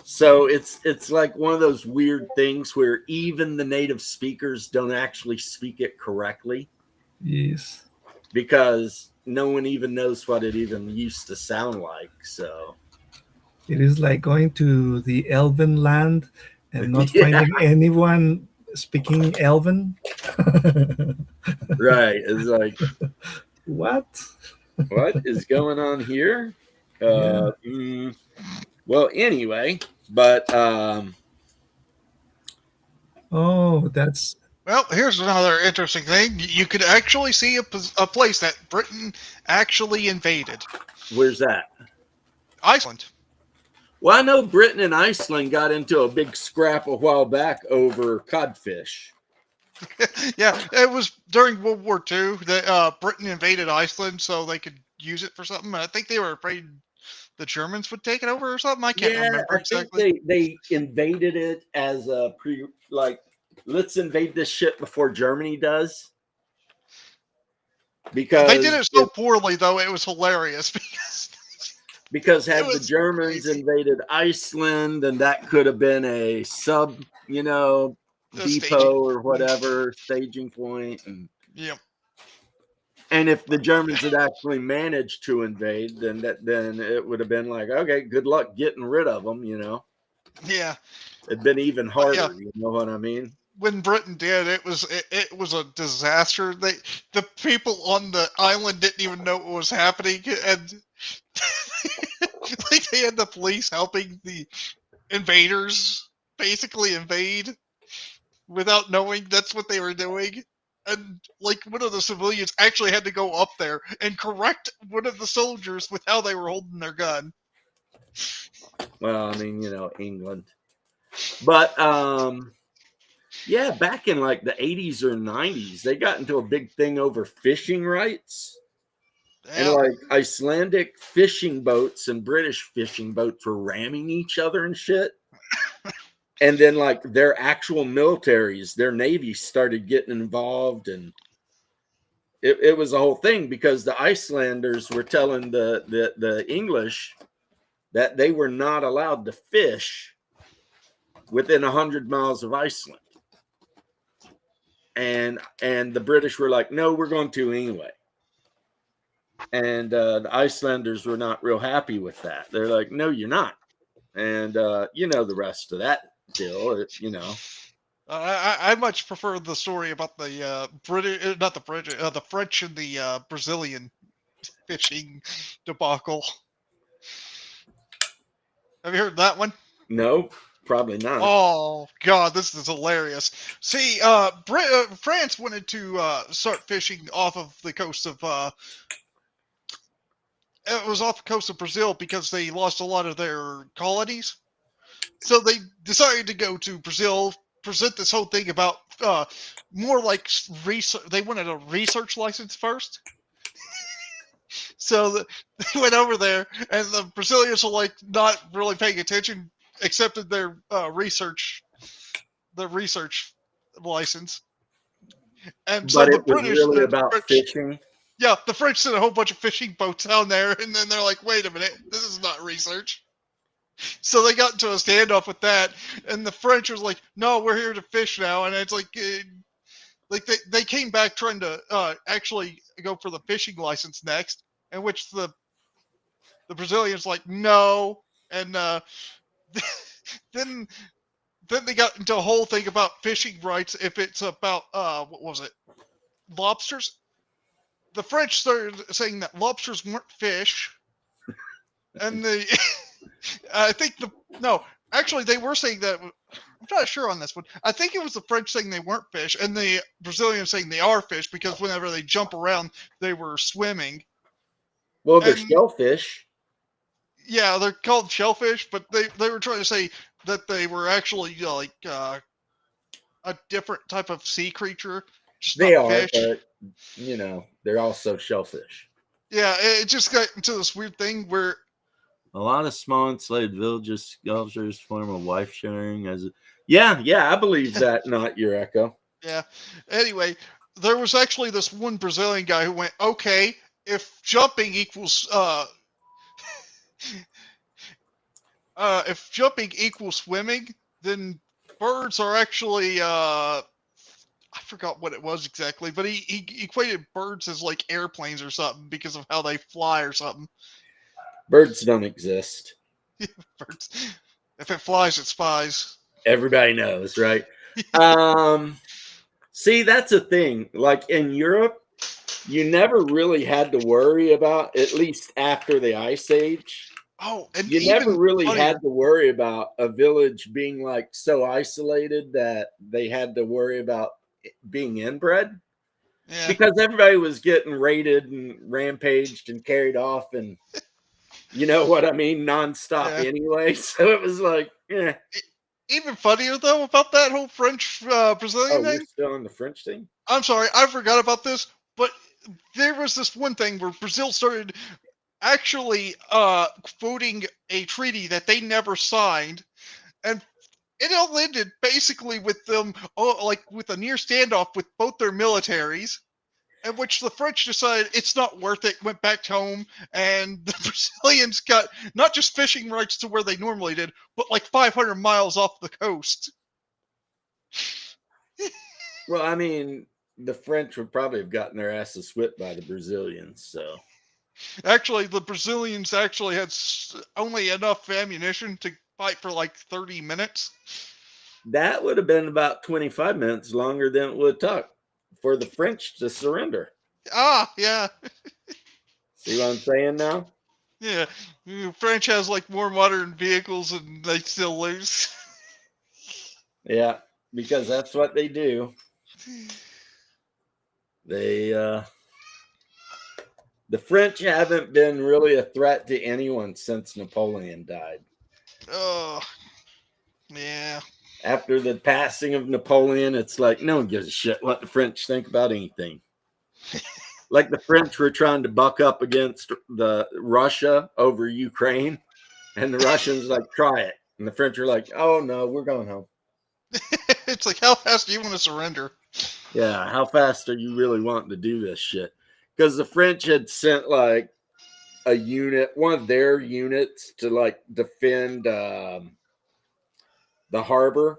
So it's like one of those weird things where even the native speakers don't actually speak it correctly Yes. because no one even knows what it even used to sound like. So It is like going to the Elven land and not yeah, finding anyone speaking Elven. right. It's like, What? what is going on here? Yeah. Well, anyway, but Oh, that's Well, here's another interesting thing. You could actually see a place that Britain actually invaded. where's that? Iceland. Well, I know Britain and Iceland got into a big scrap a while back over codfish. Yeah, it was during World War II that Britain invaded Iceland so they could use it for something. I think they were afraid the Germans would take it over or something. I can't Yeah, remember I think exactly. they invaded it as a let's invade this shit before Germany does They did because it so poorly, though, it was hilarious because it had the was so Germans crazy. invaded Iceland, then that could have been a sub, The staging. depot or whatever staging point, Yeah. and if the Germans had actually managed to invade, then it would have been like, okay, good luck getting rid of them. Yeah. It'd been even But yeah, harder. You know what I mean? when Britain did, it was a disaster. The people on the island didn't even know what was happening, and like they had the police helping the invaders basically invade without knowing that's what they were doing. And like one of the civilians actually had to go up there and correct one of the soldiers with how they were holding their gun. Well, I mean, England, but yeah, back in like the 80s or 90s, they got into a big thing over fishing rights. And Yeah, like Icelandic fishing boats and British fishing boats were ramming each other and shit. And then like their actual militaries, their navies started getting involved, and it was a whole thing because the Icelanders were telling the English that they were not allowed to fish within 100 miles of Iceland. And the British were like, no, we're going to anyway. And the Icelanders were not real happy with that. They're like, no, you're not. And the rest of that deal. I much prefer the story about the British, not the British, the French and the Brazilian fishing debacle. Have you heard that one? No, probably not. Oh God, this is hilarious. See, France wanted to start fishing off of the coast of it was off the coast of Brazil because they lost a lot of their colonies. So they decided to go to Brazil, present this whole thing about more like research. They wanted a research license first. So they went over there, and the Brazilians were like not really paying attention, accepted their research license. And so But the it was British, really about fishing. yeah, the French sent a whole bunch of fishing boats down there, and then they're like, wait a minute, this is not research. So they got into a standoff with that, and the French was like, no, we're here to fish now. And it's like they came back trying to actually go for the fishing license next, in which the Brazilians like, no. And then they got into a whole thing about fishing rights if it's about, what was it, lobsters? The French started saying that lobsters weren't fish, and I think actually they were saying that. I'm not sure on this one. I think it was the French saying they weren't fish, and the Brazilians saying they are fish because whenever they jump around, they were swimming. Well, they're And- shellfish. Yeah, they're called shellfish, but they were trying to say that they were actually a different type of sea creature. Just They not are, fish. but they're also shellfish. Yeah, it just got into this weird thing where A lot of small enslaved villages, sculptures form a wife sharing as Yeah, I believe that. Not your echo. yeah. Anyway, there was actually this one Brazilian guy who went, okay, if jumping equals if jumping equals swimming, then birds are actually I forgot what it was exactly, but he equated birds as like airplanes or something because of how they fly or something. Birds don't exist. Birds, if it flies, it spies. Everybody knows, right? See, that's a thing. Like in Europe, you never really had to worry about, at least after the Ice Age, Oh, and you even never really funnier, had to worry about a village being like so isolated that they had to worry about being inbred. yeah. Because everybody was getting raided and rampaged and carried off, and you know what I mean, nonstop Yeah. anyway. So it was like, yeah. Even funnier though about that whole French Brazilian Oh, we're thing. still on the French thing? I'm sorry, I forgot about this, but there was this one thing where Brazil started actually quoting a treaty that they never signed, and it all ended basically with them with a near standoff with both their militaries, in which the French decided it's not worth it, went back home, and the Brazilians got not just fishing rights to where they normally did, but like 500 miles off the coast. Well, I mean, the French would probably have gotten their asses whipped by the Brazilians. So Actually, the Brazilians actually had only enough ammunition to fight for like 30 minutes. that would have been about 25 minutes longer than it would took for the French to surrender. Ah, yeah. See what I'm saying now? Yeah. French has like more modern vehicles and they still lose. Yeah, because that's what they do. The French haven't been really a threat to anyone since Napoleon died. Oh, yeah. After the passing of Napoleon, it's like no one gives a shit what the French think about anything. Like the French were trying to buck up against the Russia over Ukraine, and the Russians like try it, and the French are like, "Oh no, we're going home." It's like, how fast do you want to surrender? Yeah, how fast are you really wanting to do this shit? Because the French had sent like a unit, one of their units, to like defend the harbor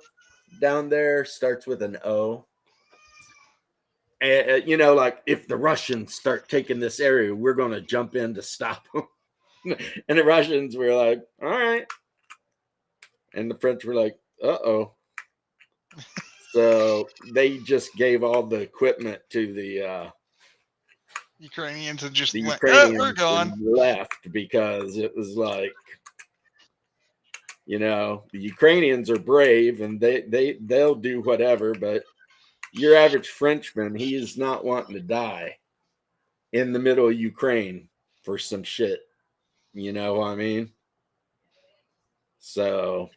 down there. Starts with an O. And like if the Russians start taking this area, we're going to jump in to stop them. And the Russians were like, "All right," and the French were like, "Uh-oh." So they just gave all the equipment to the Ukrainians and just the went, Ukrainians we're gone. and left because it was like, the Ukrainians are brave and they'll do whatever, but your average Frenchman, he is not wanting to die in the middle of Ukraine for some shit. You know what I mean? So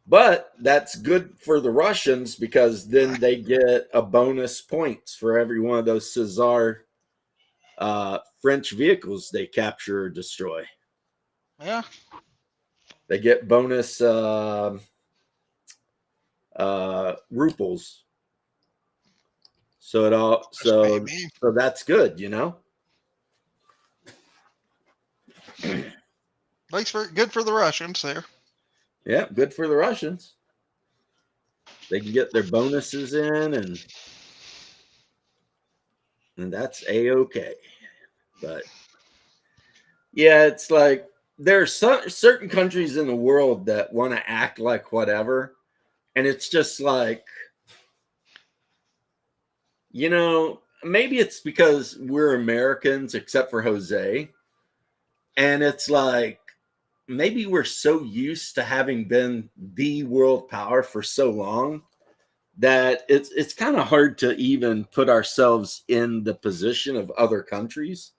But that's good for the Russians because then they get a bonus points for every one of those Cesar French vehicles they capture or destroy. Yeah. They get bonus ruples. So it all Maybe. so that's good, you know. Looks very good for the Russians there. Yeah, good for the Russians. They can get their bonuses in, and that's a-okay. But yeah, it's like there's certain countries in the world that want to act like whatever, and it's just like, you know, maybe it's because we're Americans, except for Jose, and it's like maybe we're so used to having been the world power for so long that it's kind of hard to even put ourselves in the position of other countries.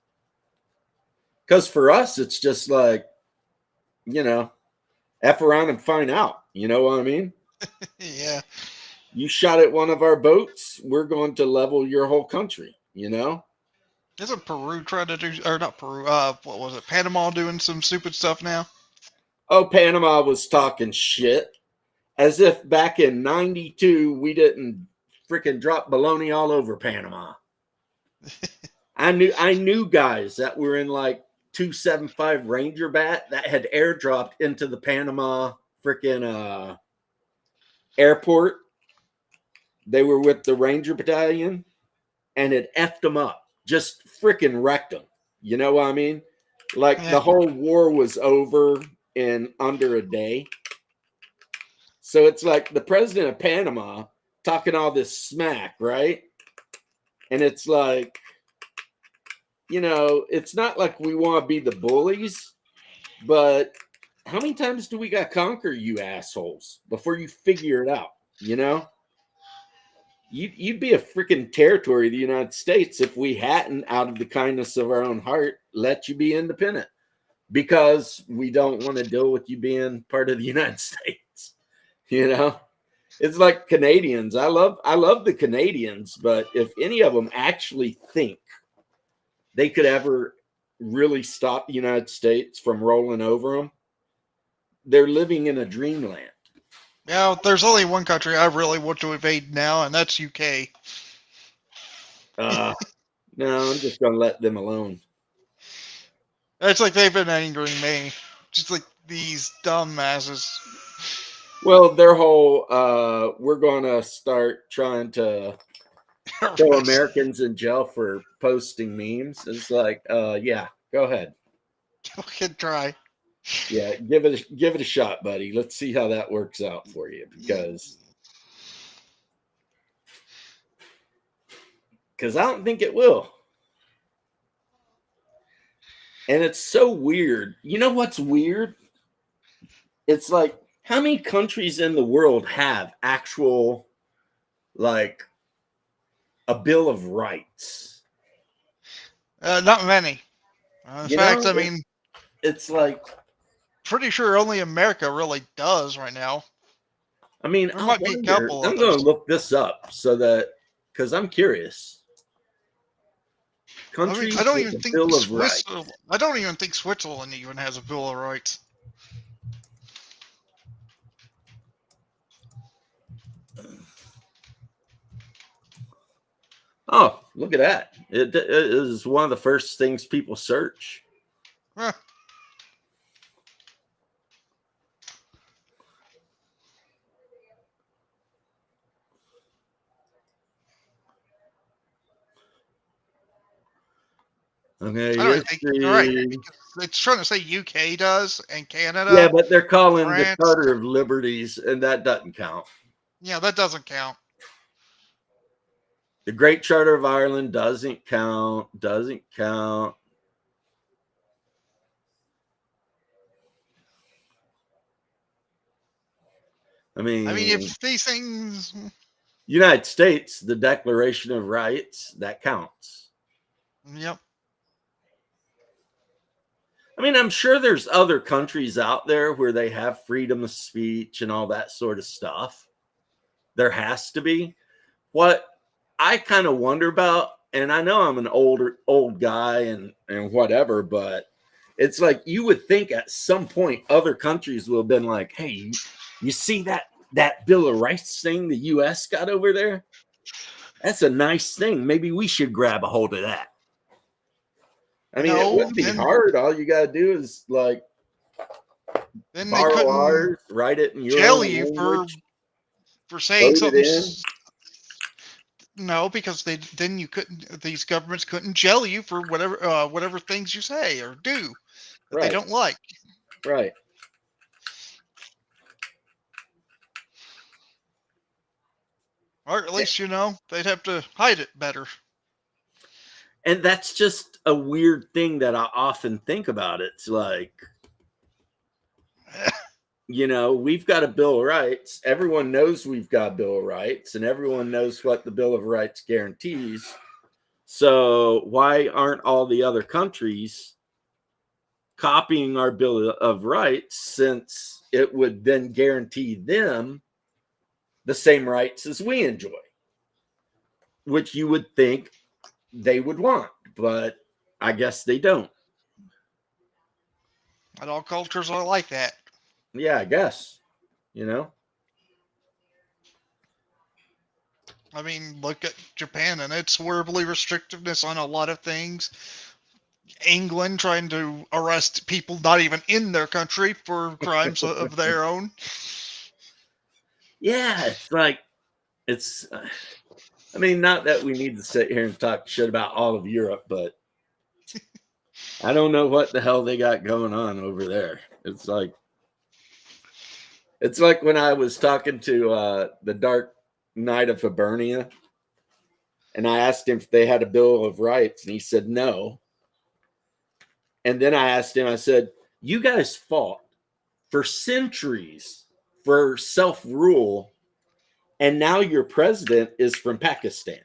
Because for us, it's just like, you know, F around and find out. You know what I mean? Yeah. You shot at one of our boats, we're going to level your whole country, you know? Isn't Peru trying to do, or not Peru, what was it, Panama doing some stupid stuff now? Oh, Panama was talking shit as if back in 92 we didn't freaking drop baloney all over Panama. I knew guys that were in like 275 Ranger Bat that had airdropped into the Panama freaking airport. They were with the Ranger Battalion and it effed them up, just freaking wrecked them. You know what I mean? Like Yeah. the whole war was over in under a day. So it's like the president of Panama talking all this smack, right? And it's like, you know, it's not like we want to be the bullies, but how many times do we got to conquer you assholes before you figure it out? You know, you'd be a freaking territory of the United States if we hadn't, out of the kindness of our own heart, let you be independent because we don't want to deal with you being part of the United States. You know, it's like Canadians. I love the Canadians, but if any of them actually think they could ever really stop the United States from rolling over them, they're living in a dreamland. Yeah, there's only one country I really want to invade now, and that's UK. No, I'm just going to let them alone. It's like they've been angering me. Just like these dumbasses. Well, their whole we're going to start trying to throw Americans in jail for posting memes. It's like, yeah, go ahead. Fucking try. Yeah, give it a shot, buddy. Let's see how that works out for you because I don't think it will. And it's so weird. You know what's weird? It's like, how many countries in the world have actual, like, a Bill of Rights? Not many. In fact, I mean, it's like, pretty sure only America really does right now. I mean, There might be a couple I'm going others. to look this up so that, because I'm curious. Countries I don't with even a think Bill of Rights. I don't even think Switzerland even has a Bill of Rights. Oh, look at that. It is one of the first things people search. Huh. Okay, I don't think you're right. It's trying to say UK does and Canada. Yeah, but they're calling France. the Charter of Liberties, and that doesn't count. Yeah, that doesn't count. The Great Charter of Ireland doesn't count. Doesn't count. I mean, if these things, United States, the Declaration of Rights, that counts. yep. I mean, I'm sure there's other countries out there where they have freedom of speech and all that sort of stuff. There has to be. What I kind of wonder about, and I know I'm an old guy and whatever, but it's like you would think at some point other countries will have been like, hey, you see that Bill of Rights thing the US got over there? That's a nice thing. Maybe we should grab a hold of that. I mean, it wouldn't be hard. All you gotta do is like then they borrow couldn't ours, write it in your jail own you language, for saying vote something. it in. No, because then you couldn't. These governments couldn't jail you for whatever things you say or do that they Right. don't like. Right. Or at least, they'd have to hide it better. And that's just a weird thing that I often think about. It's like, we've got a Bill of Rights. Everyone knows we've got a Bill of Rights, and everyone knows what the Bill of Rights guarantees. So why aren't all the other countries copying our Bill of Rights, since it would then guarantee them the same rights as we enjoy, which you would think they would want, but I guess they don't. Not all cultures are like that. Yeah, I guess. I mean, look at Japan and its horribly restrictiveness on a lot of things. England trying to arrest people not even in their country for crimes of their own. Yeah, it's like, I mean, not that we need to sit here and talk shit about all of Europe, but I don't know what the hell they got going on over there. It's like when I was talking to the Dark Knight of Hibernia, and I asked him if they had a Bill of Rights, and he said no. And then I asked him, I said, you guys fought for centuries for self-rule, and now your president is from Pakistan.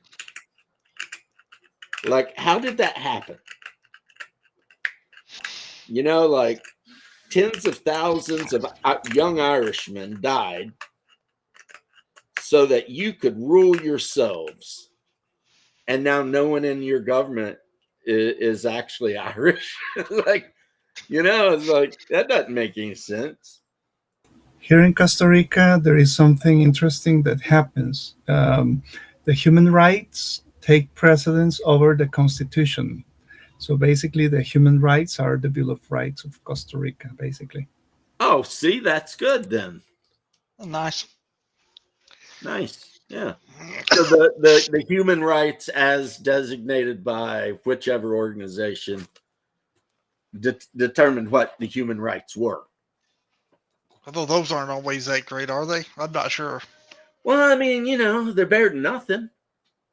Like, how did that happen? Like tens of thousands of young Irishmen died so that you could rule yourselves. And now no one in your government is actually Irish. Like, it's like, that doesn't make any sense. Here in Costa Rica, there is something interesting that happens. The human rights take precedence over the Constitution. So basically, the human rights are the Bill of Rights of Costa Rica, basically. Oh, see, that's good then. Nice. Yeah. So the human rights as designated by whichever organization determined what the human rights were. Although those aren't always that great, are they? I'm not sure. Well, I mean, they're better than nothing.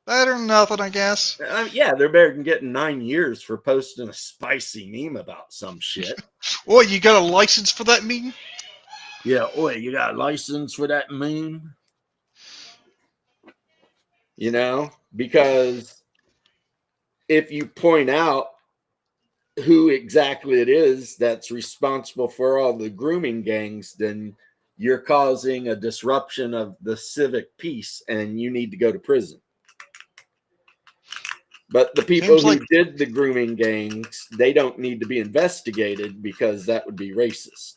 Better than nothing, I guess. Yeah, they're better than getting 9 years for posting a spicy meme about some shit. Boy, you got a license for that meme? Yeah, you got a license for that meme? Because if you point out who exactly it is that's responsible for all the grooming gangs, then you're causing a disruption of the civic peace and you need to go to prison. But the people who did the grooming gangs, they don't need to be investigated because that would be racist.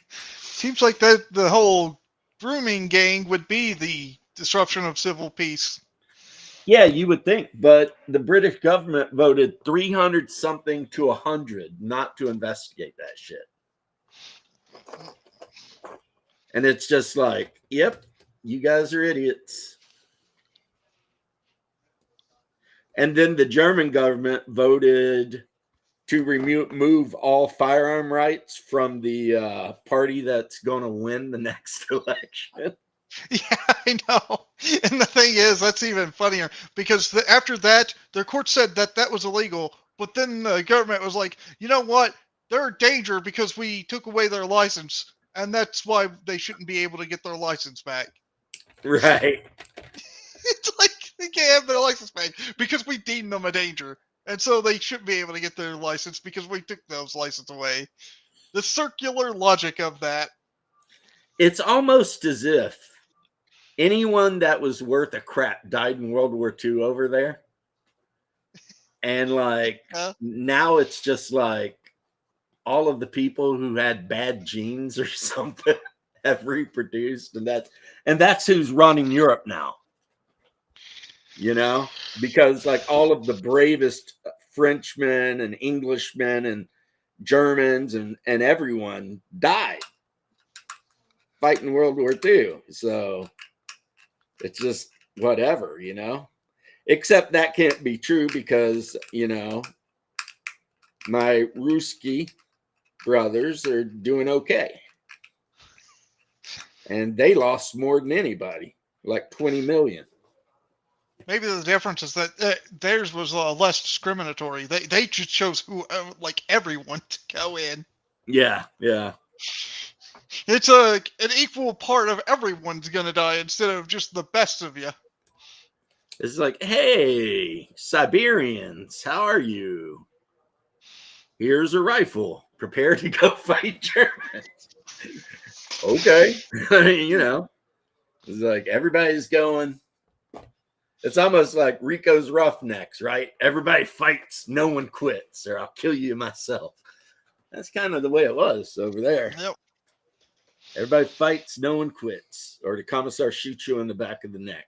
Seems like the whole grooming gang would be the disruption of civil peace. Yeah, you would think, but the British government voted 300 something to 100 not to investigate that shit. And it's just like, yep, you guys are idiots. And then the German government voted to remove all firearm rights from the party that's going to win the next election. Yeah, I know. And the thing is, that's even funnier because after that, their court said that was illegal. But then the government was like, you know what? They're a danger because we took away their license. And that's why they shouldn't be able to get their license back. Right. It's like they can't have their license back because we deem them a danger. And so they should be able to get their license because we took those license away. The circular logic of that. It's almost as if anyone that was worth a crap died in World War II over there. And like now it's just like all of the people who had bad genes or something have reproduced, and that's who's running Europe now. You know, because like all of the bravest Frenchmen and Englishmen and Germans and everyone died fighting World War II. So it's just whatever, you know, except that can't be true because, you know, my Ruski brothers are doing okay. And they lost more than anybody, like 20 million. Maybe the difference is that theirs was less discriminatory. They just chose who, like everyone, to go in. Yeah, yeah. It's an equal part of everyone's gonna die instead of just the best of you. It's like, hey, Siberians, how are you? Here's a rifle. Prepare to go fight Germans. Okay. You know, it's like everybody's going. It's almost like Rico's Roughnecks, right? Everybody fights, no one quits, or I'll kill you myself. That's kind of the way it was over there. Yep. Everybody fights, no one quits, or the commissar shoots you in the back of the neck.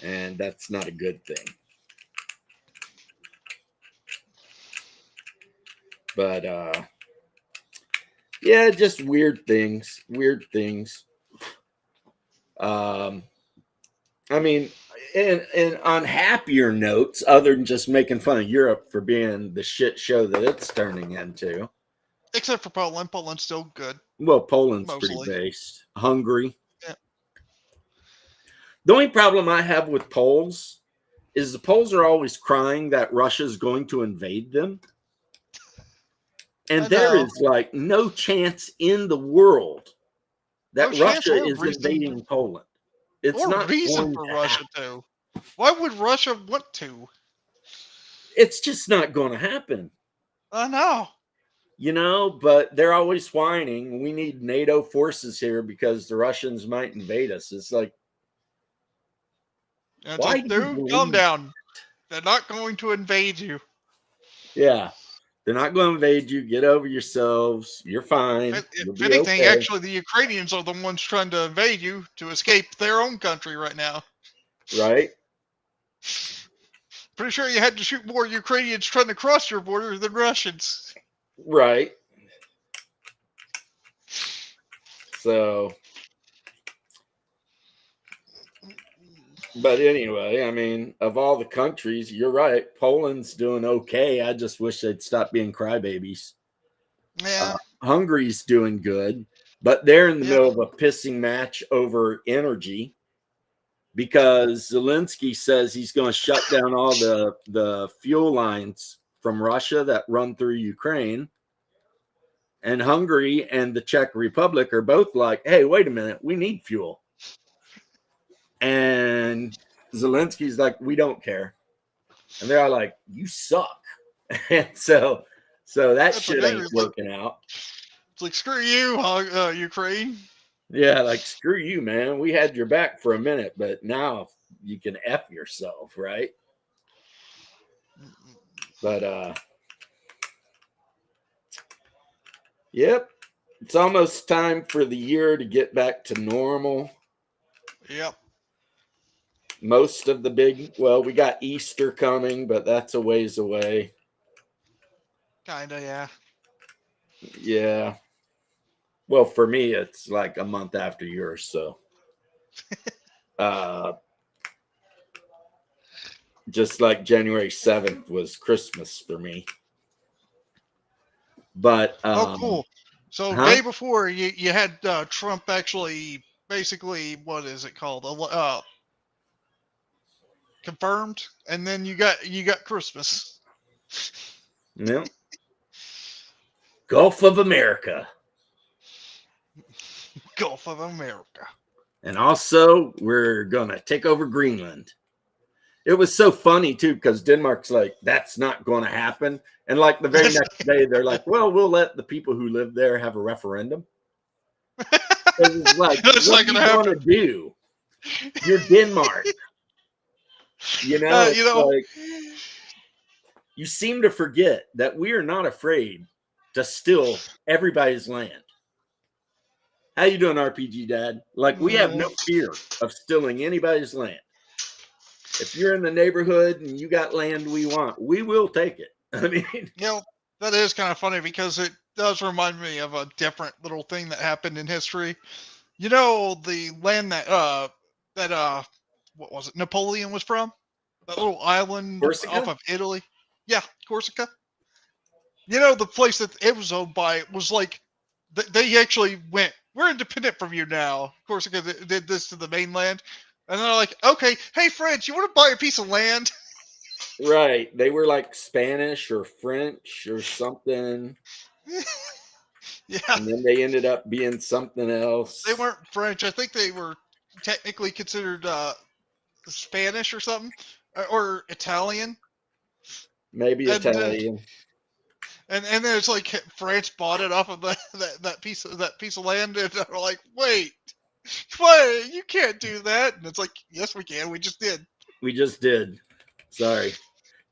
And that's not a good thing. But yeah, just weird things. I mean, and on happier notes, other than just making fun of Europe for being the shit show that it's turning into. Except for Poland. Poland's still good. Well, Poland's Mostly. pretty based. Hungary. Yeah. The only problem I have with Poles is the Poles are always crying that Russia's going to invade them. And there is like no chance in the world that Russia is invading Poland. It's not reason for Russia to. Why would Russia want to? It's just not going to happen. I know. You know, but they're always whining. We need NATO forces here because the Russians might invade us. It's like, why dude, calm down. They're not going to invade you. Yeah. They're not going to invade you. Get over yourselves. You're fine. If anything, actually, the Ukrainians are the ones trying to invade you to escape their own country right now. Right? Pretty sure you had to shoot more Ukrainians trying to cross your border than Russians. Right. So, but anyway, I mean, of all the countries, you're right. Poland's doing okay. I just wish they'd stop being crybabies. Yeah. Hungary's doing good, but they're in the middle of a pissing match over energy because Zelensky says he's going to shut down all the fuel lines from Russia that run through Ukraine. And Hungary and the Czech Republic are both like, hey, wait a minute, we need fuel. And Zelensky's like, we don't care. And they're all like, you suck. And so that's shit ain't working out. It's like, screw you, Ukraine. Yeah, like, screw you, man. We had your back for a minute, but now you can F yourself, right? But, yep. It's almost time for the year to get back to normal. Yep. Most of the we got Easter coming, but that's a ways away. Kinda, yeah. Yeah. Well, for me, it's like a month after yours, so. Just like January 7th was Christmas for me. But cool. So day before you had Trump actually basically, what is it called? Confirmed, and then you got Christmas. Yep. Gulf of America. Gulf of America. And also, we're gonna take over Greenland. it was so funny too, because Denmark's like, that's not going to happen. And like the very next day, they're like, well, we'll let the people who live there have a referendum. It's like, That's what not are you gonna going to do? You're Denmark. You know, You know, like, you seem to forget that we are not afraid to steal everybody's land. How you doing, RPG Dad? Like, we have no fear of stealing anybody's land. If you're in the neighborhood and you got land we want, we will take it. I mean, you know, that is kind of funny because it does remind me of a different little thing that happened in history. You know, the land that what was it? Napoleon was from? That little island Corsica? off of Italy. Yeah, Corsica. You know, the place that it was owned by was like they actually went, we're independent from you now. Corsica did this to the mainland. And they're like, okay, hey, French, you want to buy a piece of land? right. They were like Spanish or French or something. Yeah, And then they ended up being something else. they weren't French. I think they were technically considered Spanish or something, or Italian. Maybe And Italian. And then it's like France bought it off of that piece of land, and they're like, wait, you can't do that. And it's like, yes, we can. We just did. We just did. Sorry.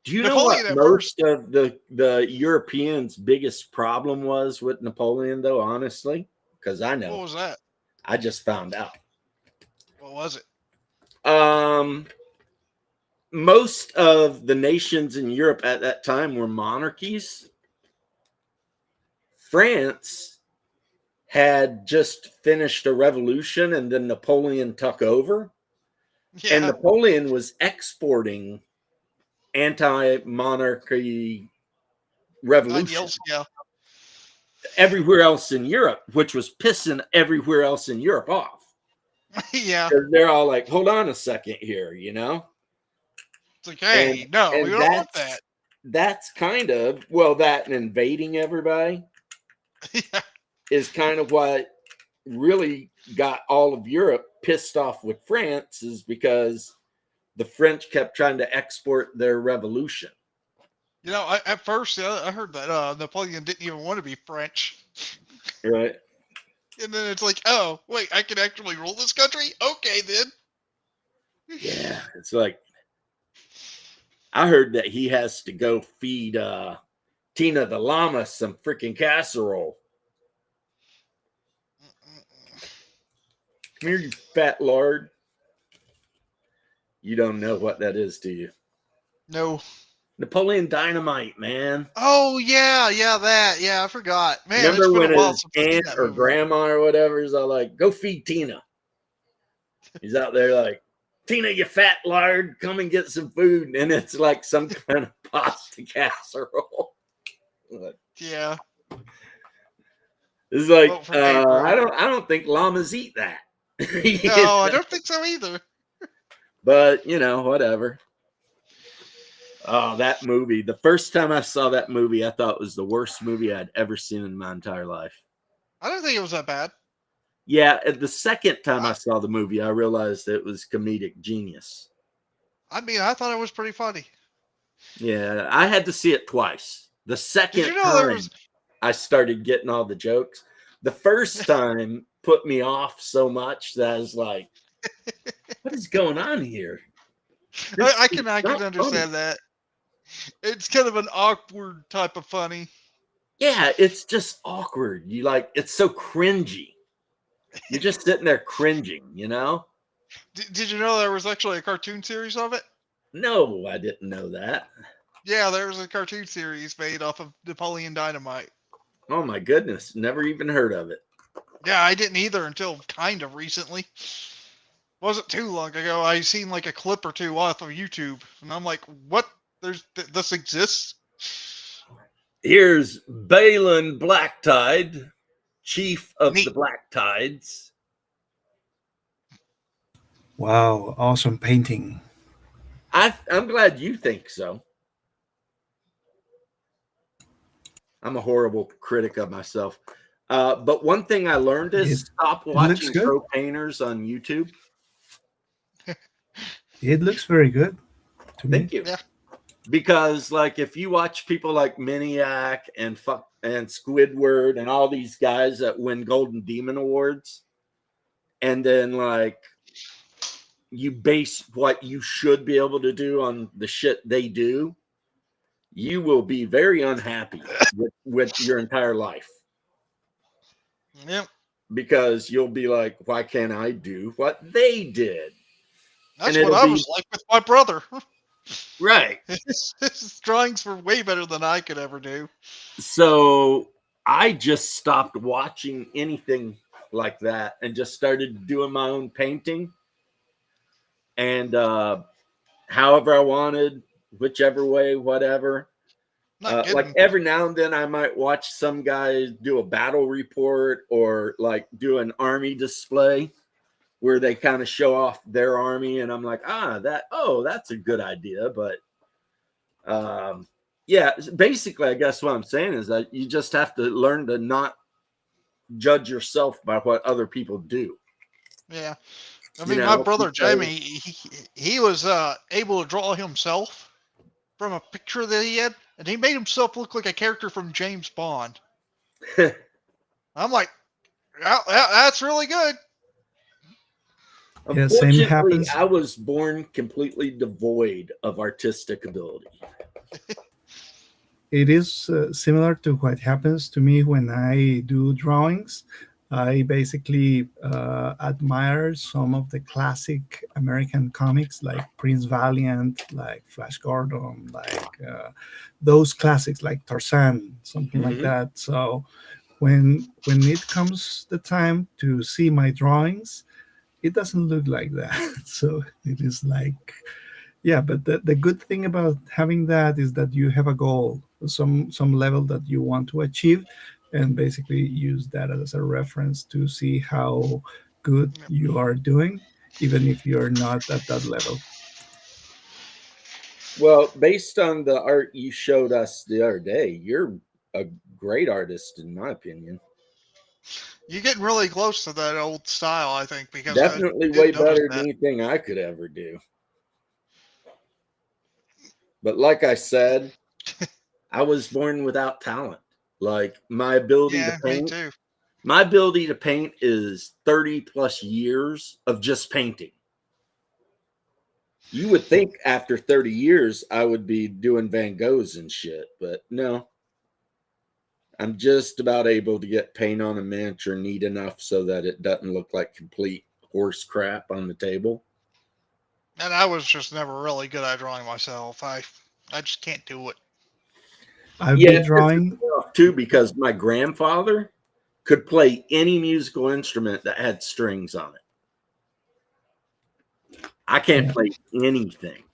Do you Napoleon know at what most of the Europeans' biggest problem was with Napoleon, though, honestly? Because I What know. was that? I just found out. What was it? Most of the nations in Europe at that time were monarchies. France had just finished a revolution, and then Napoleon took over. Yeah, And Napoleon was exporting anti-monarchy revolution ideals. Yeah, everywhere else in Europe, which was pissing everywhere else in Europe off. yeah. 'Cause they're all like, hold on a second here, you know? It's like, hey, no, we don't want that. That's kind of, well, that and invading everybody Yeah, is kind of what really got all of Europe pissed off with France, is because the French kept trying to export their revolution. you know, at first I heard that Napoleon didn't even want to be French, Right. and then it's like, oh, wait, I can actually rule this country? Okay, then. Yeah. It's like, I heard that he has to go feed Tina the llama some freaking casserole. Come here, you fat lard. You don't know what that is, do you? No. Napoleon Dynamite, man. Oh yeah, that. Yeah, I forgot. Man, Remember it's been when a while his since I've seen aunt that or movie. grandma or whatever is all like, go feed Tina. He's out there like, Tina, you fat lard, come and get some food. And it's like some kind of pasta casserole. Yeah. It's like, Vote for me, bro. I don't think llamas eat that. No, I don't think so either. But, you know, whatever. Oh, that movie. The first time I saw that movie, I thought it was the worst movie I'd ever seen in my entire life. I don't think it was that bad. Yeah, the second time I saw the movie, I realized it was comedic genius. I mean, I thought it was pretty funny. Yeah, I had to see it twice. The second Did you know there time, was? I started getting all the jokes. The first time put me off so much that I was like, what is going on here? I can understand that. It's kind of an awkward type of funny. Yeah, it's just awkward. You like, it's so cringy. You're just sitting there cringing, you know? Did you know there was actually a cartoon series of it? No, I didn't know that. Yeah, there was a cartoon series made off of Napoleon Dynamite. Oh my goodness, never even heard of it. Yeah, I didn't either until kind of recently. Wasn't too long ago. I seen like a clip or two off of YouTube, and I'm like, "What? This exists?" Here's Balin Blacktide, chief of Neat. the Black Tides. Wow, awesome painting. I'm glad you think so. I'm a horrible critic of myself. But one thing I learned is stop watching pro painters on YouTube. It looks very good. to me. Thank you. Yeah. Because like if you watch people like Miniac and Squidward and all these guys that win Golden Demon Awards, and then like you base what you should be able to do on the shit they do, you will be very unhappy with your entire life. Yep. Because you'll be like, why can't I do what they did? That's And what it'll I be- was like with my brother. Right. His drawings were way better than I could ever do. So I just stopped watching anything like that and just started doing my own painting. And however I wanted, whichever way, whatever. Not Like kidding. every now and then I might watch some guys do a battle report or like do an army display where they kind of show off their army, and I'm like, that's a good idea. But yeah, basically I guess what I'm saying is that you just have to learn to not judge yourself by what other people do. Yeah. I You mean, know, my brother because- Jamie, he was able to draw himself from a picture that he had, and he made himself look like a character from James Bond. I'm like, that's really good. Yeah, same Unfortunately, happens. I was born completely devoid of artistic ability. It is similar to what happens to me when I do drawings. I basically admire some of the classic American comics like Prince Valiant, like Flash Gordon, like those classics like Tarzan, something like Mhm. that. So when it comes the time to see my drawings, it doesn't look like that. So it is like, yeah, but the good thing about having that is that you have a goal, some level that you want to achieve, and basically use that as a reference to see how good you are doing, even if you're not at that level. Well, based on the art you showed us the other day, you're a great artist, in my opinion. You're getting really close to that old style, I think, because Definitely I did way notice better than that. anything I could ever do. But like I said, I was born without talent. Like my ability Yeah, to me paint, too. my ability to paint is 30 plus years of just painting. You would think after 30 years I would be doing Van Goghs and shit, but no. I'm just about able to get paint on a miniature neat enough so that it doesn't look like complete horse crap on the table. And I was just never really good at drawing myself. I just can't do it. I've Yeah, been it drawing. pisses me off too because my grandfather could play any musical instrument that had strings on it. I can't Yeah. play anything.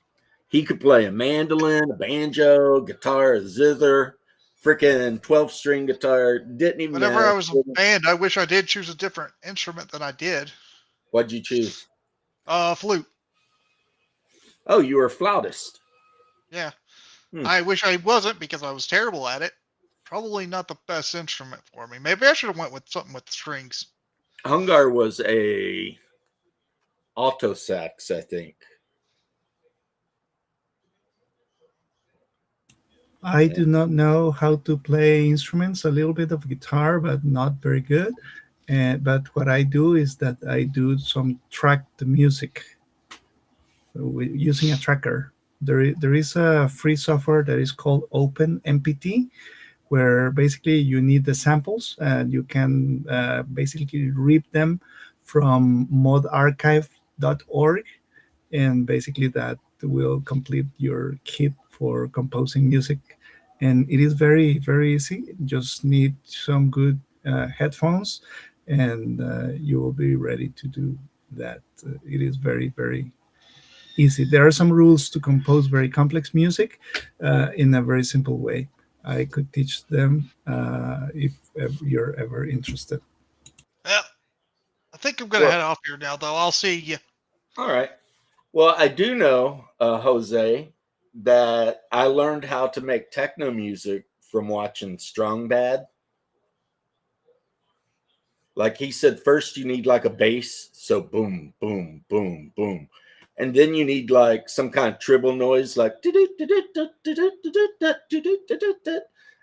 He could play a mandolin, a banjo, guitar, a zither, freaking 12-string guitar. Didn't even Whenever matter. I was in a band, I wish I did choose a different instrument than I did. What'd you choose? Flute. Oh, you were a flautist. Yeah. Hmm. I wish I wasn't because I was terrible at it. Probably not the best instrument for me. Maybe I should have went with something with strings. Hungar was a alto sax, I think. I do not know how to play instruments, a little bit of guitar, but not very good. But what I do is that I do some tracked music using a tracker. There is a free software that is called OpenMPT, where basically you need the samples and you can basically read them from modarchive.org, and basically that will complete your kit for composing music. And it is very very easy. Just need some good headphones, and you will be ready to do that. It is very very easy. There are some rules to compose very complex music in a very simple way. I could teach them if you're ever interested. Well, I think I'm gonna Well, head off here now, though. I'll see you. all right. Well, I do know, Jose, that I learned how to make techno music from watching Strong Bad. Like he said, first you need like a bass. So boom, boom, boom, boom. And then you need like some kind of tribble noise, like,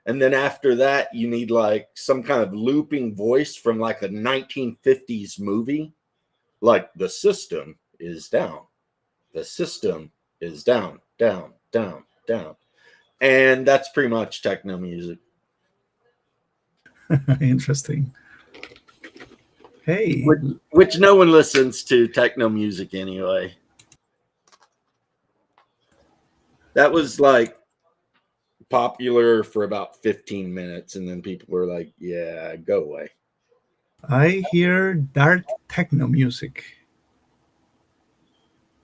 and then after that, you need like some kind of looping voice from like a 1950s movie, like the system is down. The system is down, down, down, down. And that's pretty much techno music. Interesting. Hey, Which no one listens to techno music anyway. That was like popular for about 15 minutes, and then people were like, yeah, go away. I hear dark techno music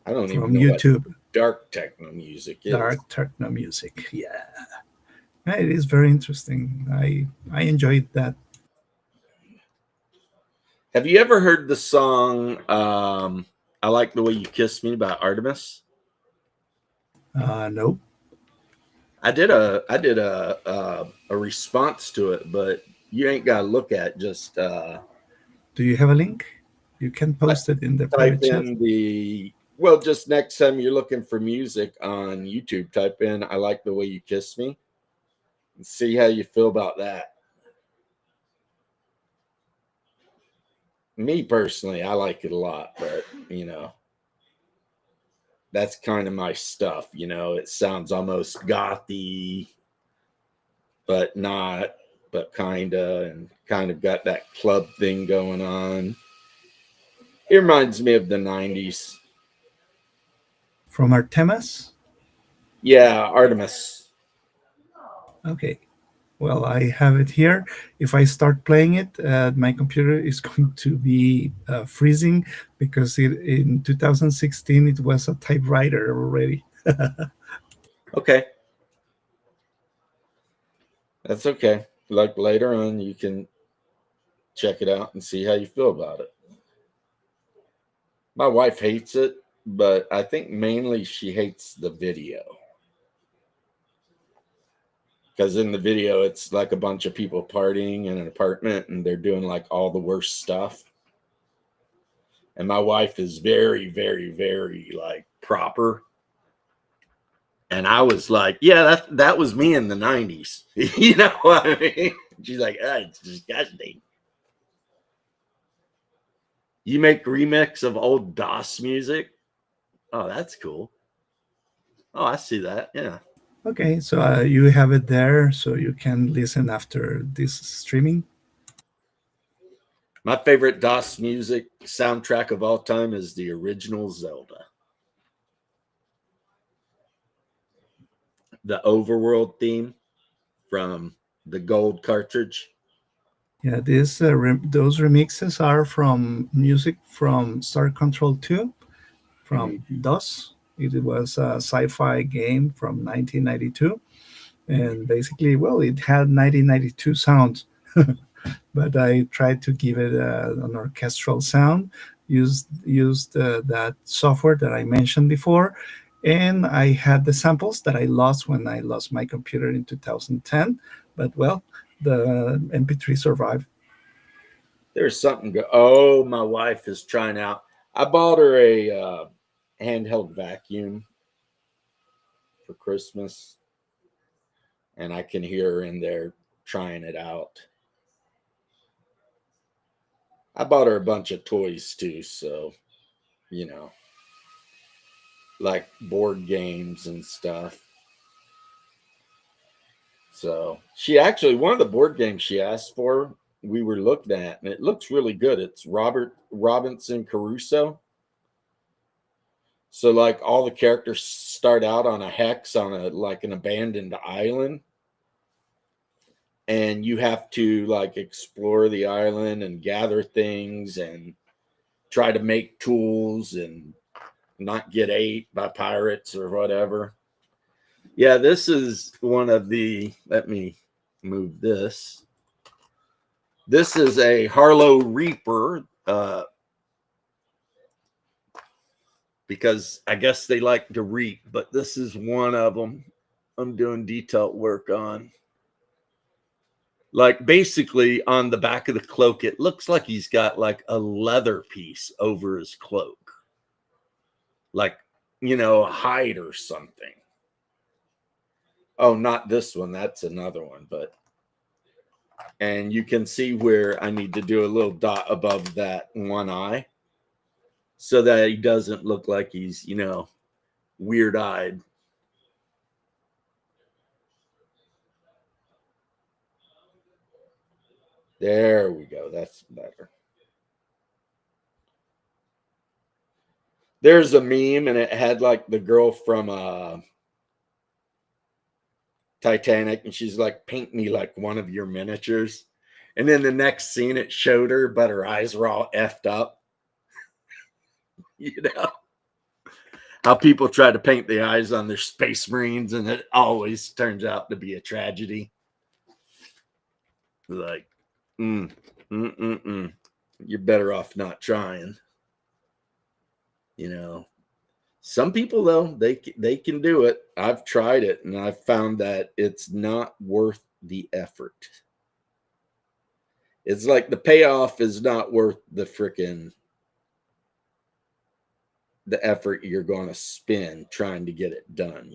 I don't even from know YouTube. what dark techno music is. Dark techno music. Yeah. It is very interesting. I enjoyed that. Have you ever heard the song I Like the Way You Kiss Me by Artemis? No. I did a response to it, but you ain't got to look at just Do you have a link? You can post it in the private type chat. in just next time you're looking for music on YouTube, type in I Like the Way You Kiss Me and see how you feel about that. Me personally, I like it a lot, but that's kind of my stuff. It sounds almost gothy, but not, but kind of got that club thing going on. It reminds me of the 90s. From Artemis? Yeah, Artemis. Okay. Well, I have it here. If I start playing it, my computer is going to be freezing because in 2016 it was a typewriter already. Okay. That's okay. Like later on, you can check it out and see how you feel about it. My wife hates it, but I think mainly she hates the video. Because in the video, it's like a bunch of people partying in an apartment and they're doing like all the worst stuff. And my wife is very, very, very like proper. And I was like, yeah, that was me in the 90s. You know what I mean? She's like, it's disgusting. You make remix of old DOS music? Oh, that's cool. Oh, I see that. Yeah. Okay, so you have it there so you can listen after this streaming. My favorite DOS music soundtrack of all time is the original Zelda. The overworld theme from the gold cartridge. Yeah, those remixes are from music from Star Control 2 from DOS. It was a sci-fi game from 1992. And basically, well, it had 1992 sounds. But I tried to give it an orchestral sound, used that software that I mentioned before, and I had the samples that I lost when I lost my computer in 2010. But well, the MP3 survived. There's something. Oh, my wife is trying out. I bought her a handheld vacuum for Christmas, and I can hear her in there trying it out. I bought her a bunch of toys too, so like board games and stuff. So she actually, one of the board games she asked for, we were looking at, and it looks really good. It's Robinson Crusoe. So like all the characters start out on a hex on an abandoned island. And you have to like explore the island and gather things and try to make tools and not get ate by pirates or whatever. Yeah, this is one of the, let me move this. This is a Harlow Reaper because I guess they like to reap, but this is one of them I'm doing detailed work on. Like basically on the back of the cloak, it looks like he's got like a leather piece over his cloak. like, a hide or something. Oh, not this one. That's another one. And you can see where I need to do a little dot above that one eye so that he doesn't look like he's, weird-eyed. There we go. That's better. There's a meme, and it had like the girl from Titanic, and she's like, paint me like one of your miniatures. And then the next scene, it showed her, but her eyes were all effed up. How people try to paint the eyes on their Space Marines, and it always turns out to be a tragedy. Like, you're better off not trying. Some people, though, they can do it. I've tried it, and I've found that it's not worth the effort. It's like the payoff is not worth the effort you're going to spend trying to get it done,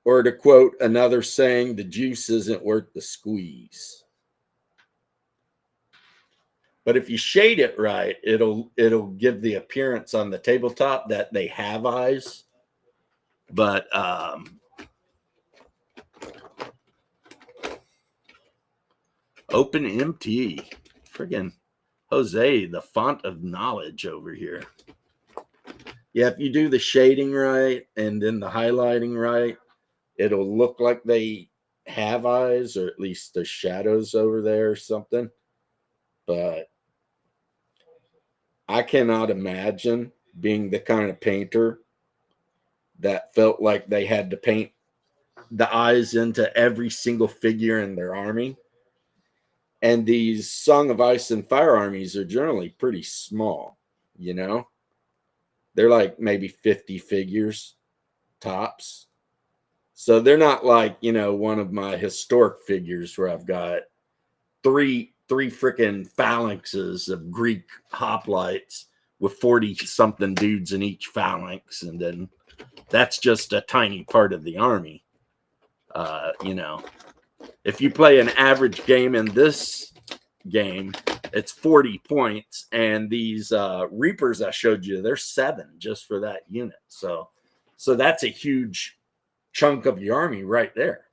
Or to quote another saying, the juice isn't worth the squeeze. But if you shade it right, it'll give the appearance on the tabletop that they have eyes. But OpenMT, friggin' Jose, the font of knowledge over here. Yeah, if you do the shading right and then the highlighting right, it'll look like they have eyes, or at least the shadows over there or something. But I cannot imagine being the kind of painter that felt like they had to paint the eyes into every single figure in their army. And these Song of Ice and Fire armies are generally pretty small, They're like maybe 50 figures tops. So they're not like, one of my historic figures where I've got three freaking phalanxes of Greek hoplites with 40 something dudes in each phalanx. And then that's just a tiny part of the army. If you play an average game in this game, it's 40 points. And these Reapers I showed you, they're 7 just for that unit. So that's a huge chunk of your army right there,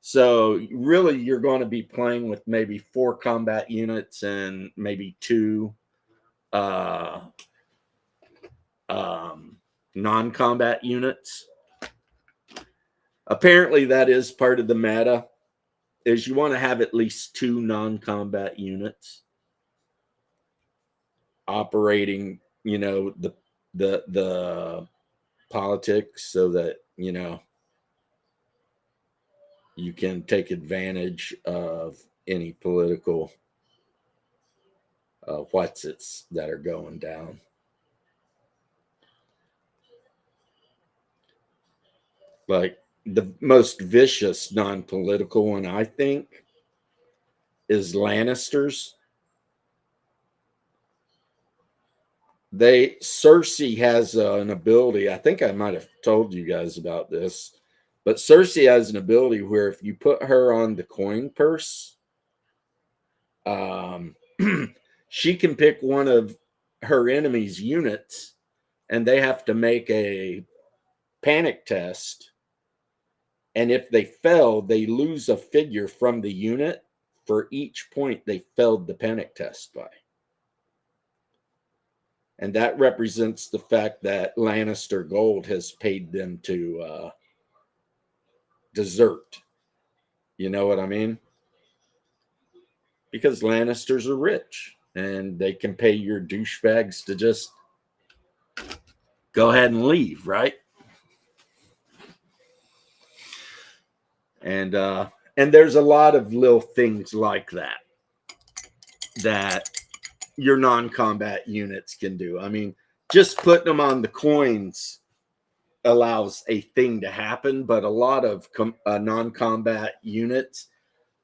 So really, you're going to be playing with maybe 4 combat units and maybe 2 non-combat units. Apparently, that is part of the meta, is you want to have at least 2 non-combat units operating, the politics, so that, you can take advantage of any political whatsits that are going down. Like the most vicious non-political one, I think, is Lannisters. Cersei has an ability. I think I might have told you guys about this, but Cersei has an ability where if you put her on the coin purse, she can pick one of her enemy's units, and they have to make a panic test. And if they fail, they lose a figure from the unit for each point they failed the panic test by. And that represents the fact that Lannister Gold has paid them to desert. You know what I mean? Because Lannisters are rich, and they can pay your douchebags to just go ahead and leave, right? And there's a lot of little things like that your non-combat units can do. I mean, just putting them on the coins allows a thing to happen, but a lot of non-combat units,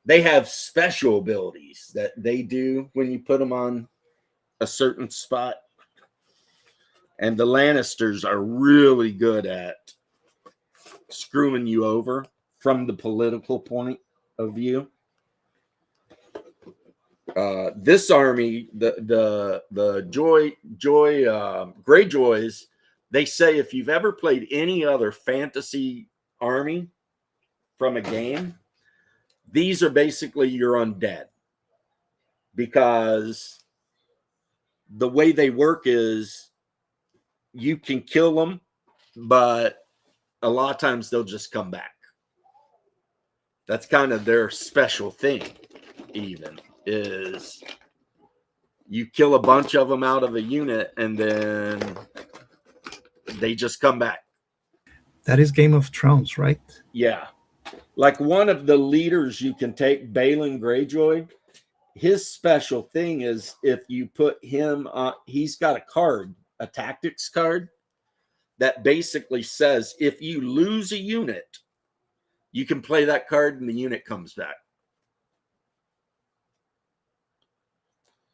they have special abilities that they do when you put them on a certain spot. And the Lannisters are really good at screwing you over from the political point of view. This army, the Greyjoys, they say if you've ever played any other fantasy army from a game, these are basically your undead, because the way they work is you can kill them, but a lot of times they'll just come back. That's kind of their special thing, even, is you kill a bunch of them out of a unit and then they just come back. That is Game of Thrones, right? Yeah. Like one of the leaders you can take, Balon Greyjoy, his special thing is if you put him on, he's got a card, a tactics card, that basically says if you lose a unit, you can play that card and the unit comes back.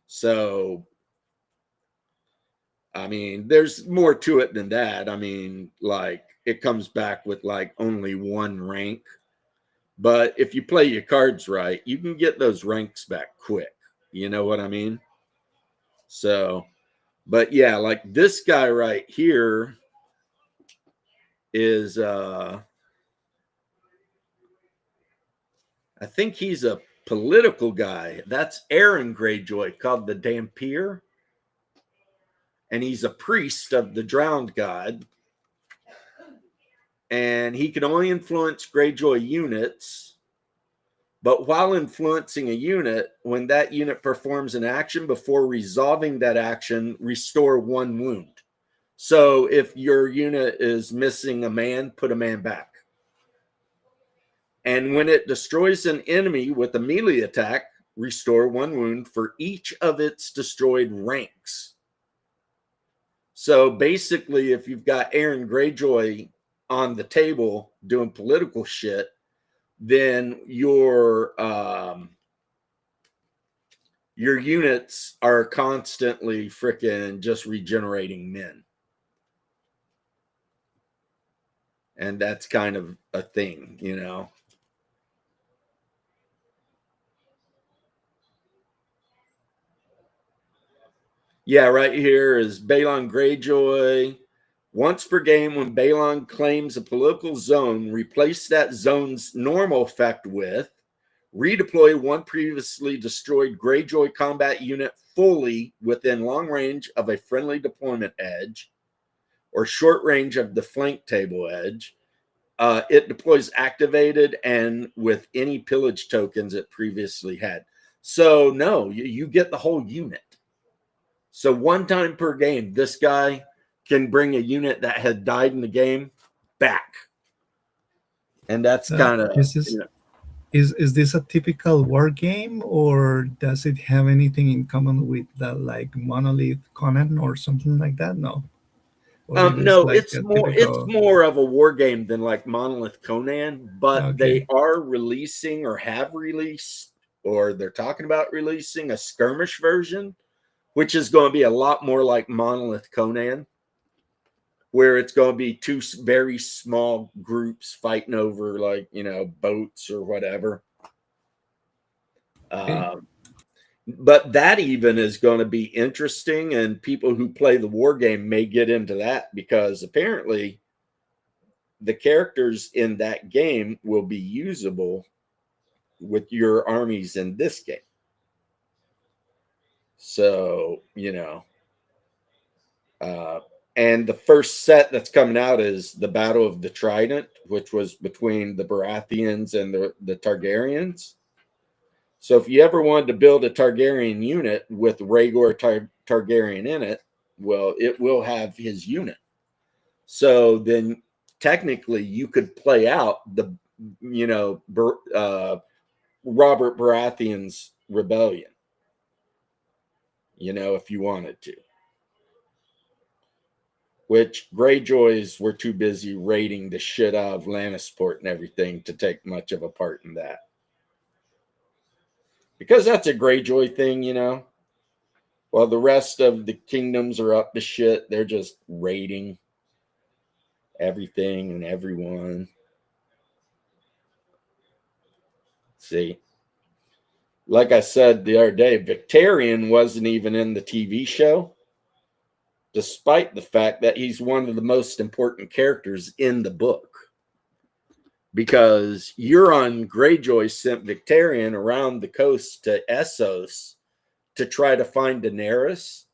So, I mean, there's more to it than that. I mean, like, it comes back with like only one rank. But if you play your cards right, you can get those ranks back quick. You know what I mean? So, but yeah, like this guy right here is, I think he's a political guy. That's Aaron Greyjoy, called the Dampier. And he's a priest of the drowned god. And he can only influence Greyjoy units. But while influencing a unit, when that unit performs an action, before resolving that action, restore 1 wound. So if your unit is missing a man, put a man back. And when it destroys an enemy with a melee attack, restore 1 wound for each of its destroyed ranks. So basically, if you've got Aaron Greyjoy on the table doing political shit, then your units are constantly freaking just regenerating men. And that's kind of a thing, you know. Yeah, right here is Balon Greyjoy. Once per game, when Balon claims a political zone, replace that zone's normal effect with redeploy 1 previously destroyed Greyjoy combat unit fully within long range of a friendly deployment edge or short range of the flank table edge. It deploys activated and with any pillage tokens it previously had. So no, you get the whole unit. So 1 time per game, this guy can bring a unit that had died in the game back. And that's kind of... Is this a typical war game, or does it have anything in common with that, like Monolith Conan or something like that? No. No, like it's more of a war game than like Monolith Conan, but they are releasing or have released, or they're talking about releasing a skirmish version, which is going to be a lot more like Monolith Conan, where it's going to be 2 very small groups fighting over, like, you know, boats or whatever. But that even is going to be interesting, and people who play the war game may get into that, because apparently the characters in that game will be usable with your armies in this game. So, you know, and the first set that's coming out is the Battle of the Trident, which was between the Baratheons and the Targaryens. So if you ever wanted to build a Targaryen unit with Rhaegar Targaryen in it, well, it will have his unit. So then technically you could play out the, you know, Robert Baratheon's rebellion, you know, if you wanted to. Which Greyjoys were too busy raiding the shit out of Lannisport and everything to take much of a part in that. Because that's a Greyjoy thing, you know. while the rest of the kingdoms are up to shit. They're just raiding everything and everyone. See, like I said the other day, Victarion wasn't even in the TV show, despite the fact that he's one of the most important characters in the book. Because Euron Greyjoy sent Victarion around the coast to Essos to try to find Daenerys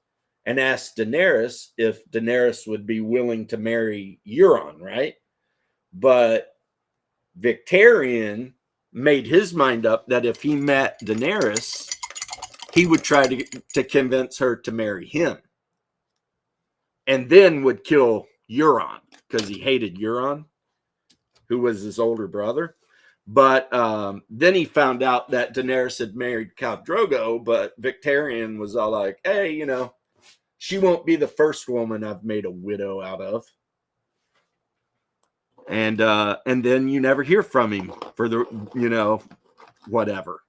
and asked Daenerys if Daenerys would be willing to marry Euron, right? But Victarion made his mind up that if he met Daenerys, he would try to convince her to marry him. And then would kill Euron because he hated Euron, who was his older brother. But then he found out that Daenerys had married Khal Drogo, but Victarion was all like, hey, you know, she won't be the first woman I've made a widow out of. And then you never hear from him for the, you know, whatever.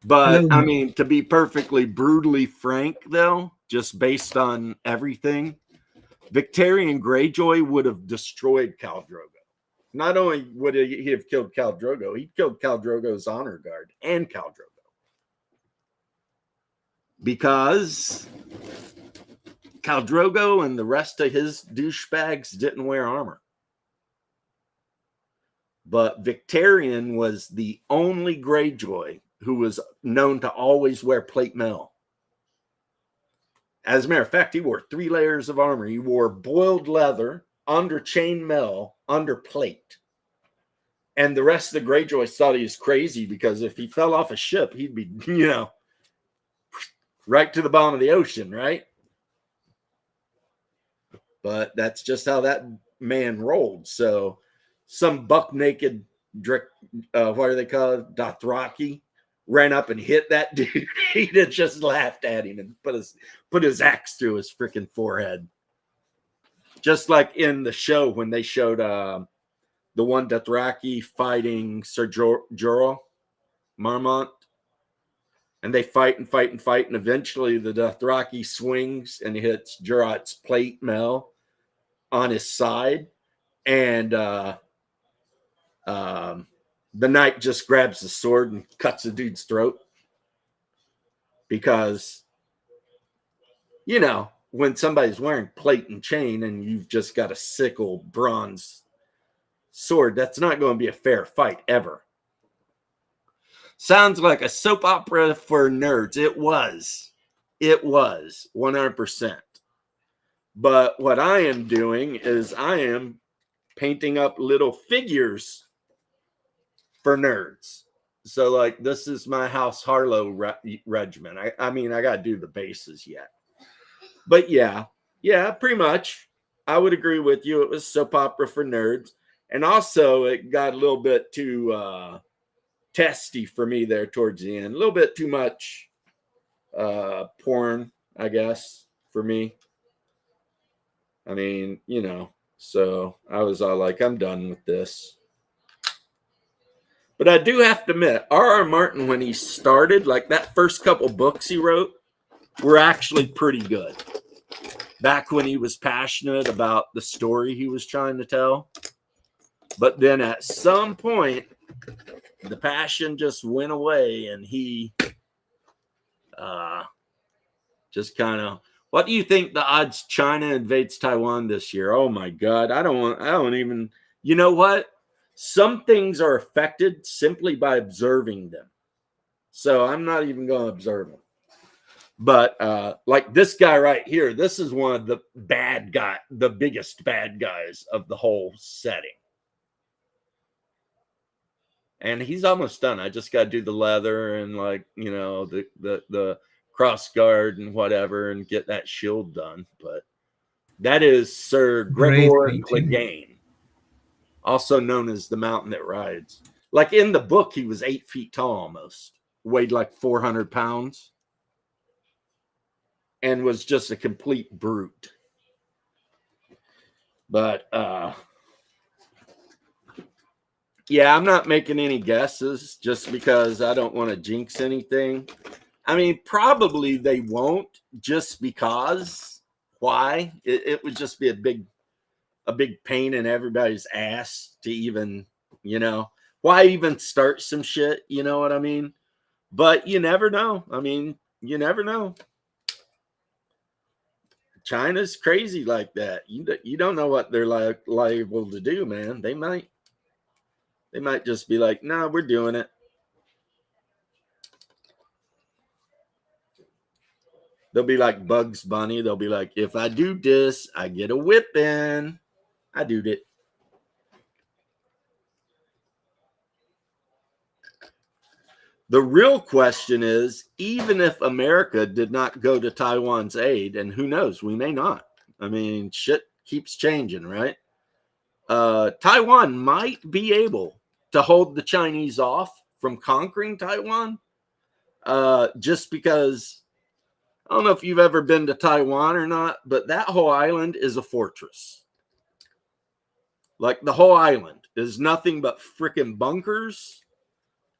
But I mean, to be perfectly brutally frank, though, just based on everything, Victarion Greyjoy would have destroyed Khal Drogo. Not only would he have killed Khal Drogo, he killed Khal Drogo's honor guard and Khal Drogo. Because Khal Drogo and the rest of his douchebags didn't wear armor. But Victarion was the only Greyjoy who was known to always wear plate mail. As a matter of fact, he wore 3 layers of armor. He wore boiled leather, under chain mail, under plate. And the rest of the Greyjoys thought he was crazy because if he fell off a ship, he'd be, you know, right to the bottom of the ocean, right? But that's just how that man rolled. So some buck naked, what are they called? Dothraki ran up and hit that dude. He just laughed at him and put his axe through his freaking forehead. Just like in the show when they showed the one Dothraki fighting Ser Jorah Mormont. And they fight and fight and fight. And eventually the Dothraki swings and hits Jorah's plate mail on his side. And the knight just grabs the sword and cuts the dude's throat. Because, you know, when somebody's wearing plate and chain and you've just got a sickle bronze sword, that's not going to be a fair fight ever. Sounds like a soap opera for nerds. It was 100%. But what I am doing is I am painting up little figures for nerds. So like this is my House Harlow regimen. I mean, I got to do the bases yet. But yeah, pretty much. I would agree with you. It was soap opera for nerds. And also it got a little bit too testy for me there towards the end. A little bit too much porn, I guess, for me. I mean, you know, so I was all like, I'm done with this. But I do have to admit, R.R. Martin, when he started, like that first couple books he wrote were actually pretty good. Back when he was passionate about the story he was trying to tell. But then at some point, the passion just went away and he just kind of, what do you think the odds China invades Taiwan this year? Oh my God. I don't even, you know what? Some things are affected simply by observing them. So I'm not even going to observe them. But like this guy right here, this is one of the biggest bad guys of the whole setting. And he's almost done. I just got to do the leather and like, you know, the cross guard and whatever and get that shield done. But that is Sir Gregor Clegane, also known as the Mountain That Rides. Like in the book, he was 8 feet tall almost, weighed like 400 pounds, and was just a complete brute. But yeah, I'm not making any guesses just because I don't want to jinx anything. I mean, probably they won't, just because. Why? It would just be a big pain in everybody's ass to even, why even start some shit? You know what I mean? But you never know. I mean, you never know. China's crazy like that. You don't know what they're liable to do, man. They might just be like, "No, we're doing it." They'll be like Bugs Bunny. They'll be like, "If I do this, I get a whipping." I do it. The real question is, even if America did not go to Taiwan's aid, and who knows, we may not. I mean, shit keeps changing, right? Taiwan might be able to hold the Chinese off from conquering Taiwan, just because, I don't know if you've ever been to Taiwan or not, but that whole island is a fortress. Like, the whole island is nothing but freaking bunkers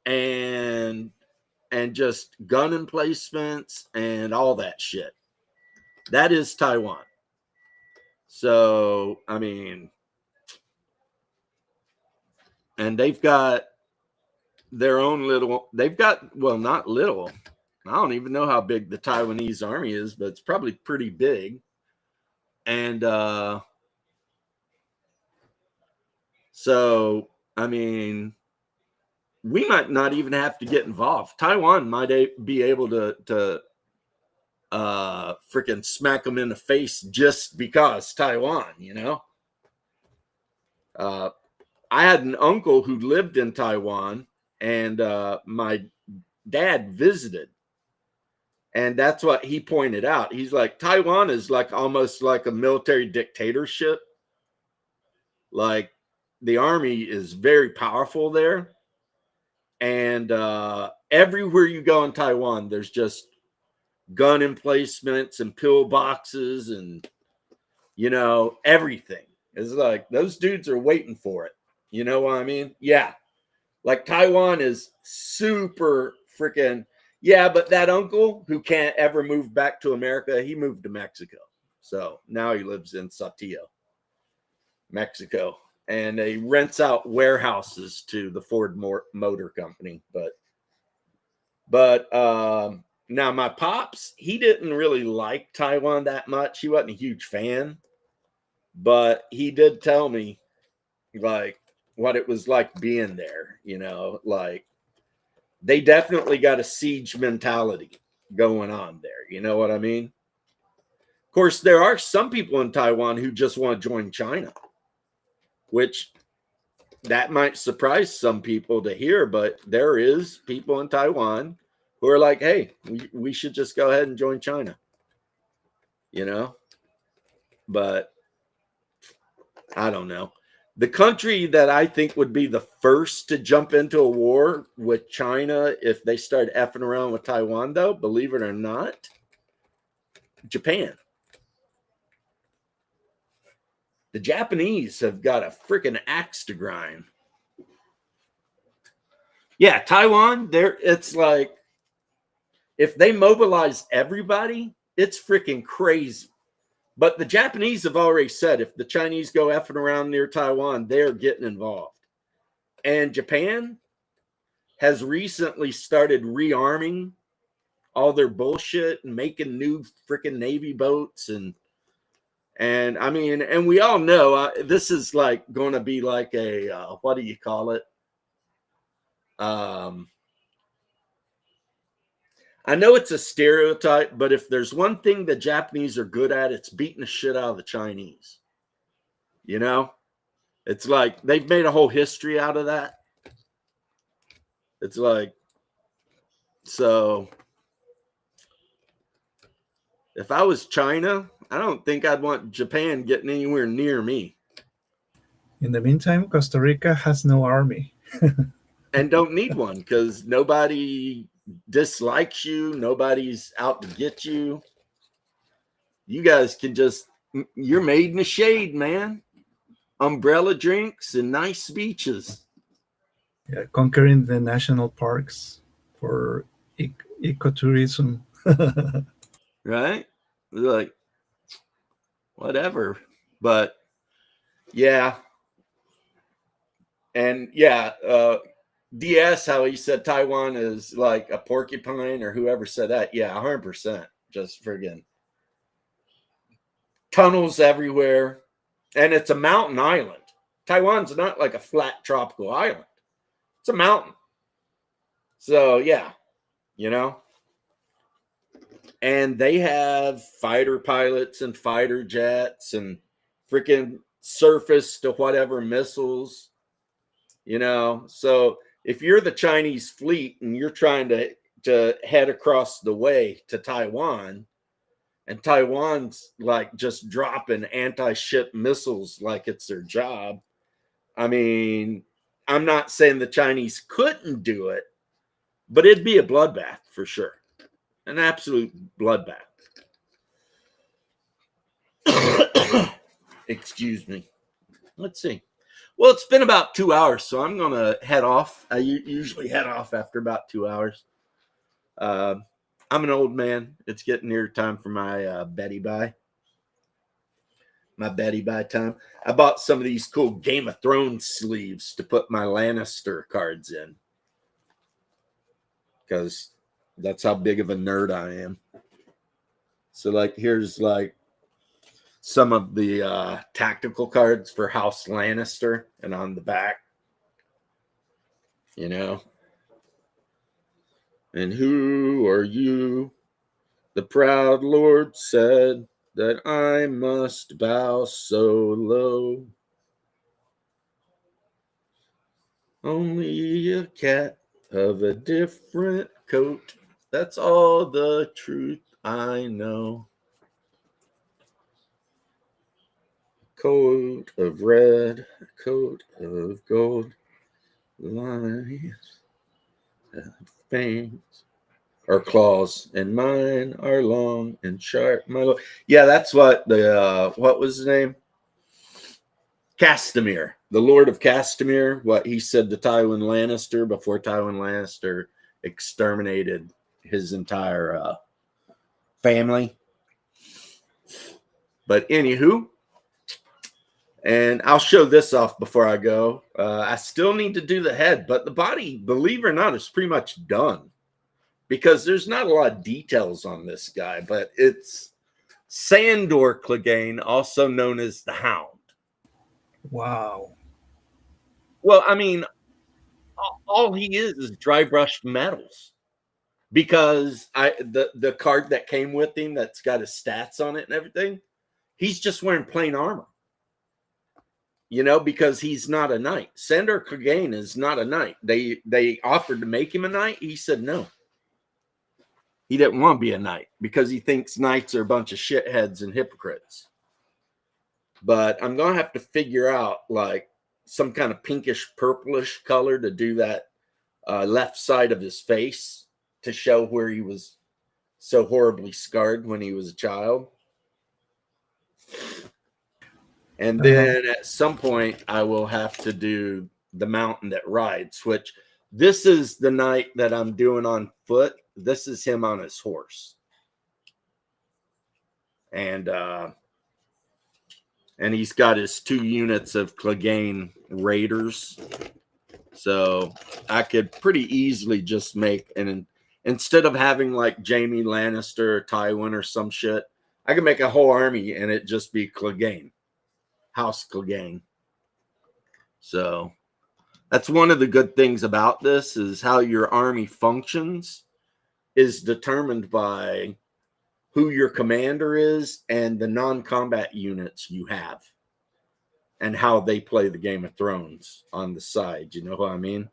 and just gun emplacements and all that shit. That is Taiwan. So, I mean, and they've got their own not little. I don't even know how big the Taiwanese army is, but it's probably pretty big. And so, I mean, we might not even have to get involved. Taiwan might be able to freaking smack them in the face just because Taiwan, I had an uncle who lived in Taiwan, and my dad visited, and that's what he pointed out. He's like, Taiwan is like almost like a military dictatorship. Like, the army is very powerful there. And everywhere you go in Taiwan, there's just gun emplacements and pill boxes and, everything. It's like those dudes are waiting for it. You know what I mean? Yeah. Like, Taiwan is super freaking, yeah, but that uncle who can't ever move back to America, he moved to Mexico. So now he lives in Saltillo, Mexico. And he rents out warehouses to the Ford Motor Company. But now my pops, he didn't really like Taiwan that much. He wasn't a huge fan, but he did tell me like what it was like being there. Like, they definitely got a siege mentality going on there. You know what I mean? Of course, there are some people in Taiwan who just want to join China, which that might surprise some people to hear, but there is people in Taiwan who are like, hey, we should just go ahead and join China, but I don't know. The country that I think would be the first to jump into a war with China if they start effing around with Taiwan, though, believe it or not, Japan. The Japanese have got a freaking axe to grind. Yeah, Taiwan, it's like, if they mobilize everybody, it's freaking crazy. But the Japanese have already said if the Chinese go effing around near Taiwan, they're getting involved. And Japan has recently started rearming all their bullshit and making new freaking Navy boats. And I mean, and we all know this is like going to be like a, what do you call it? I know it's a stereotype, but if there's one thing the Japanese are good at, it's beating the shit out of the Chinese. It's like they've made a whole history out of that. It's like, so if I was China, I don't think I'd want Japan getting anywhere near me. In the meantime, Costa Rica has no army. And don't need one because nobody dislikes you. Nobody's out to get you. You guys can you're made in the shade, man. Umbrella drinks and nice beaches. Yeah, conquering the national parks for ecotourism. right? Like, whatever. But yeah. And yeah, DS, how he said Taiwan is like a porcupine or whoever said that. Yeah, 100%. Just friggin' tunnels everywhere. And it's a mountain island. Taiwan's not like a flat tropical island, it's a mountain. So, yeah, you know. And they have fighter pilots and fighter jets and freaking surface to whatever missiles, you know. So if you're the Chinese fleet and you're trying to head across the way to Taiwan, and Taiwan's like just dropping anti-ship missiles like it's their job, I mean, I'm not saying the Chinese couldn't do it, but it'd be a bloodbath for sure. An absolute bloodbath. Excuse me. Let's see. Well, it's been about 2 hours, so I'm going to head off. I usually head off after about 2 hours. I'm an old man. It's getting near time for my Betty Buy. My Betty Buy time. I bought some of these cool Game of Thrones sleeves to put my Lannister cards in, because that's how big of a nerd I am. So, like, here's like some of the tactical cards for House Lannister, and on the back, you know. And who are you? The proud Lord said that I must bow so low. Only a cat of a different coat. That's all the truth I know. Coat of red, coat of gold, lions have fangs or claws, and mine are long and sharp. Yeah, that's what the what was his name? Castamere, the Lord of Castamere. What he said to Tywin Lannister before Tywin Lannister exterminated his entire family. But anywho, and I'll show this off before I go. I still need to do the head, but the body, believe it or not, is pretty much done, because there's not a lot of details on this guy, but it's Sandor Clegane, also known as the Hound. Wow. Well, I mean, all he is dry brushed metals, because the card that came with him that's got his stats on it and everything, he's just wearing plain armor. You know, because he's not a knight. Sandor Clegane is not a knight. They offered to make him a knight. He said no. He didn't want to be a knight because he thinks knights are a bunch of shitheads and hypocrites. But I'm going to have to figure out like some kind of pinkish purplish color to do that left side of his face to show where he was so horribly scarred when he was a child. And then at some point, I will have to do the mountain that rides, which this is the knight that I'm doing on foot. This is him on his horse. And he's got his 2 units of Clegane Raiders. So I could pretty easily just make instead of having like Jaime Lannister or Tywin or some shit, I could make a whole army and it just be Clegane. House Clegane. So that's one of the good things about this, is how your army functions is determined by who your commander is and the non-combat units you have and how they play the Game of Thrones on the side. You know what I mean?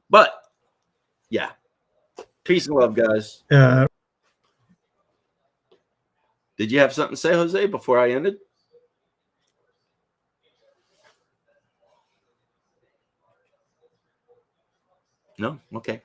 But yeah, peace and love, guys. Did you have something to say, Jose, before I ended? No? Okay.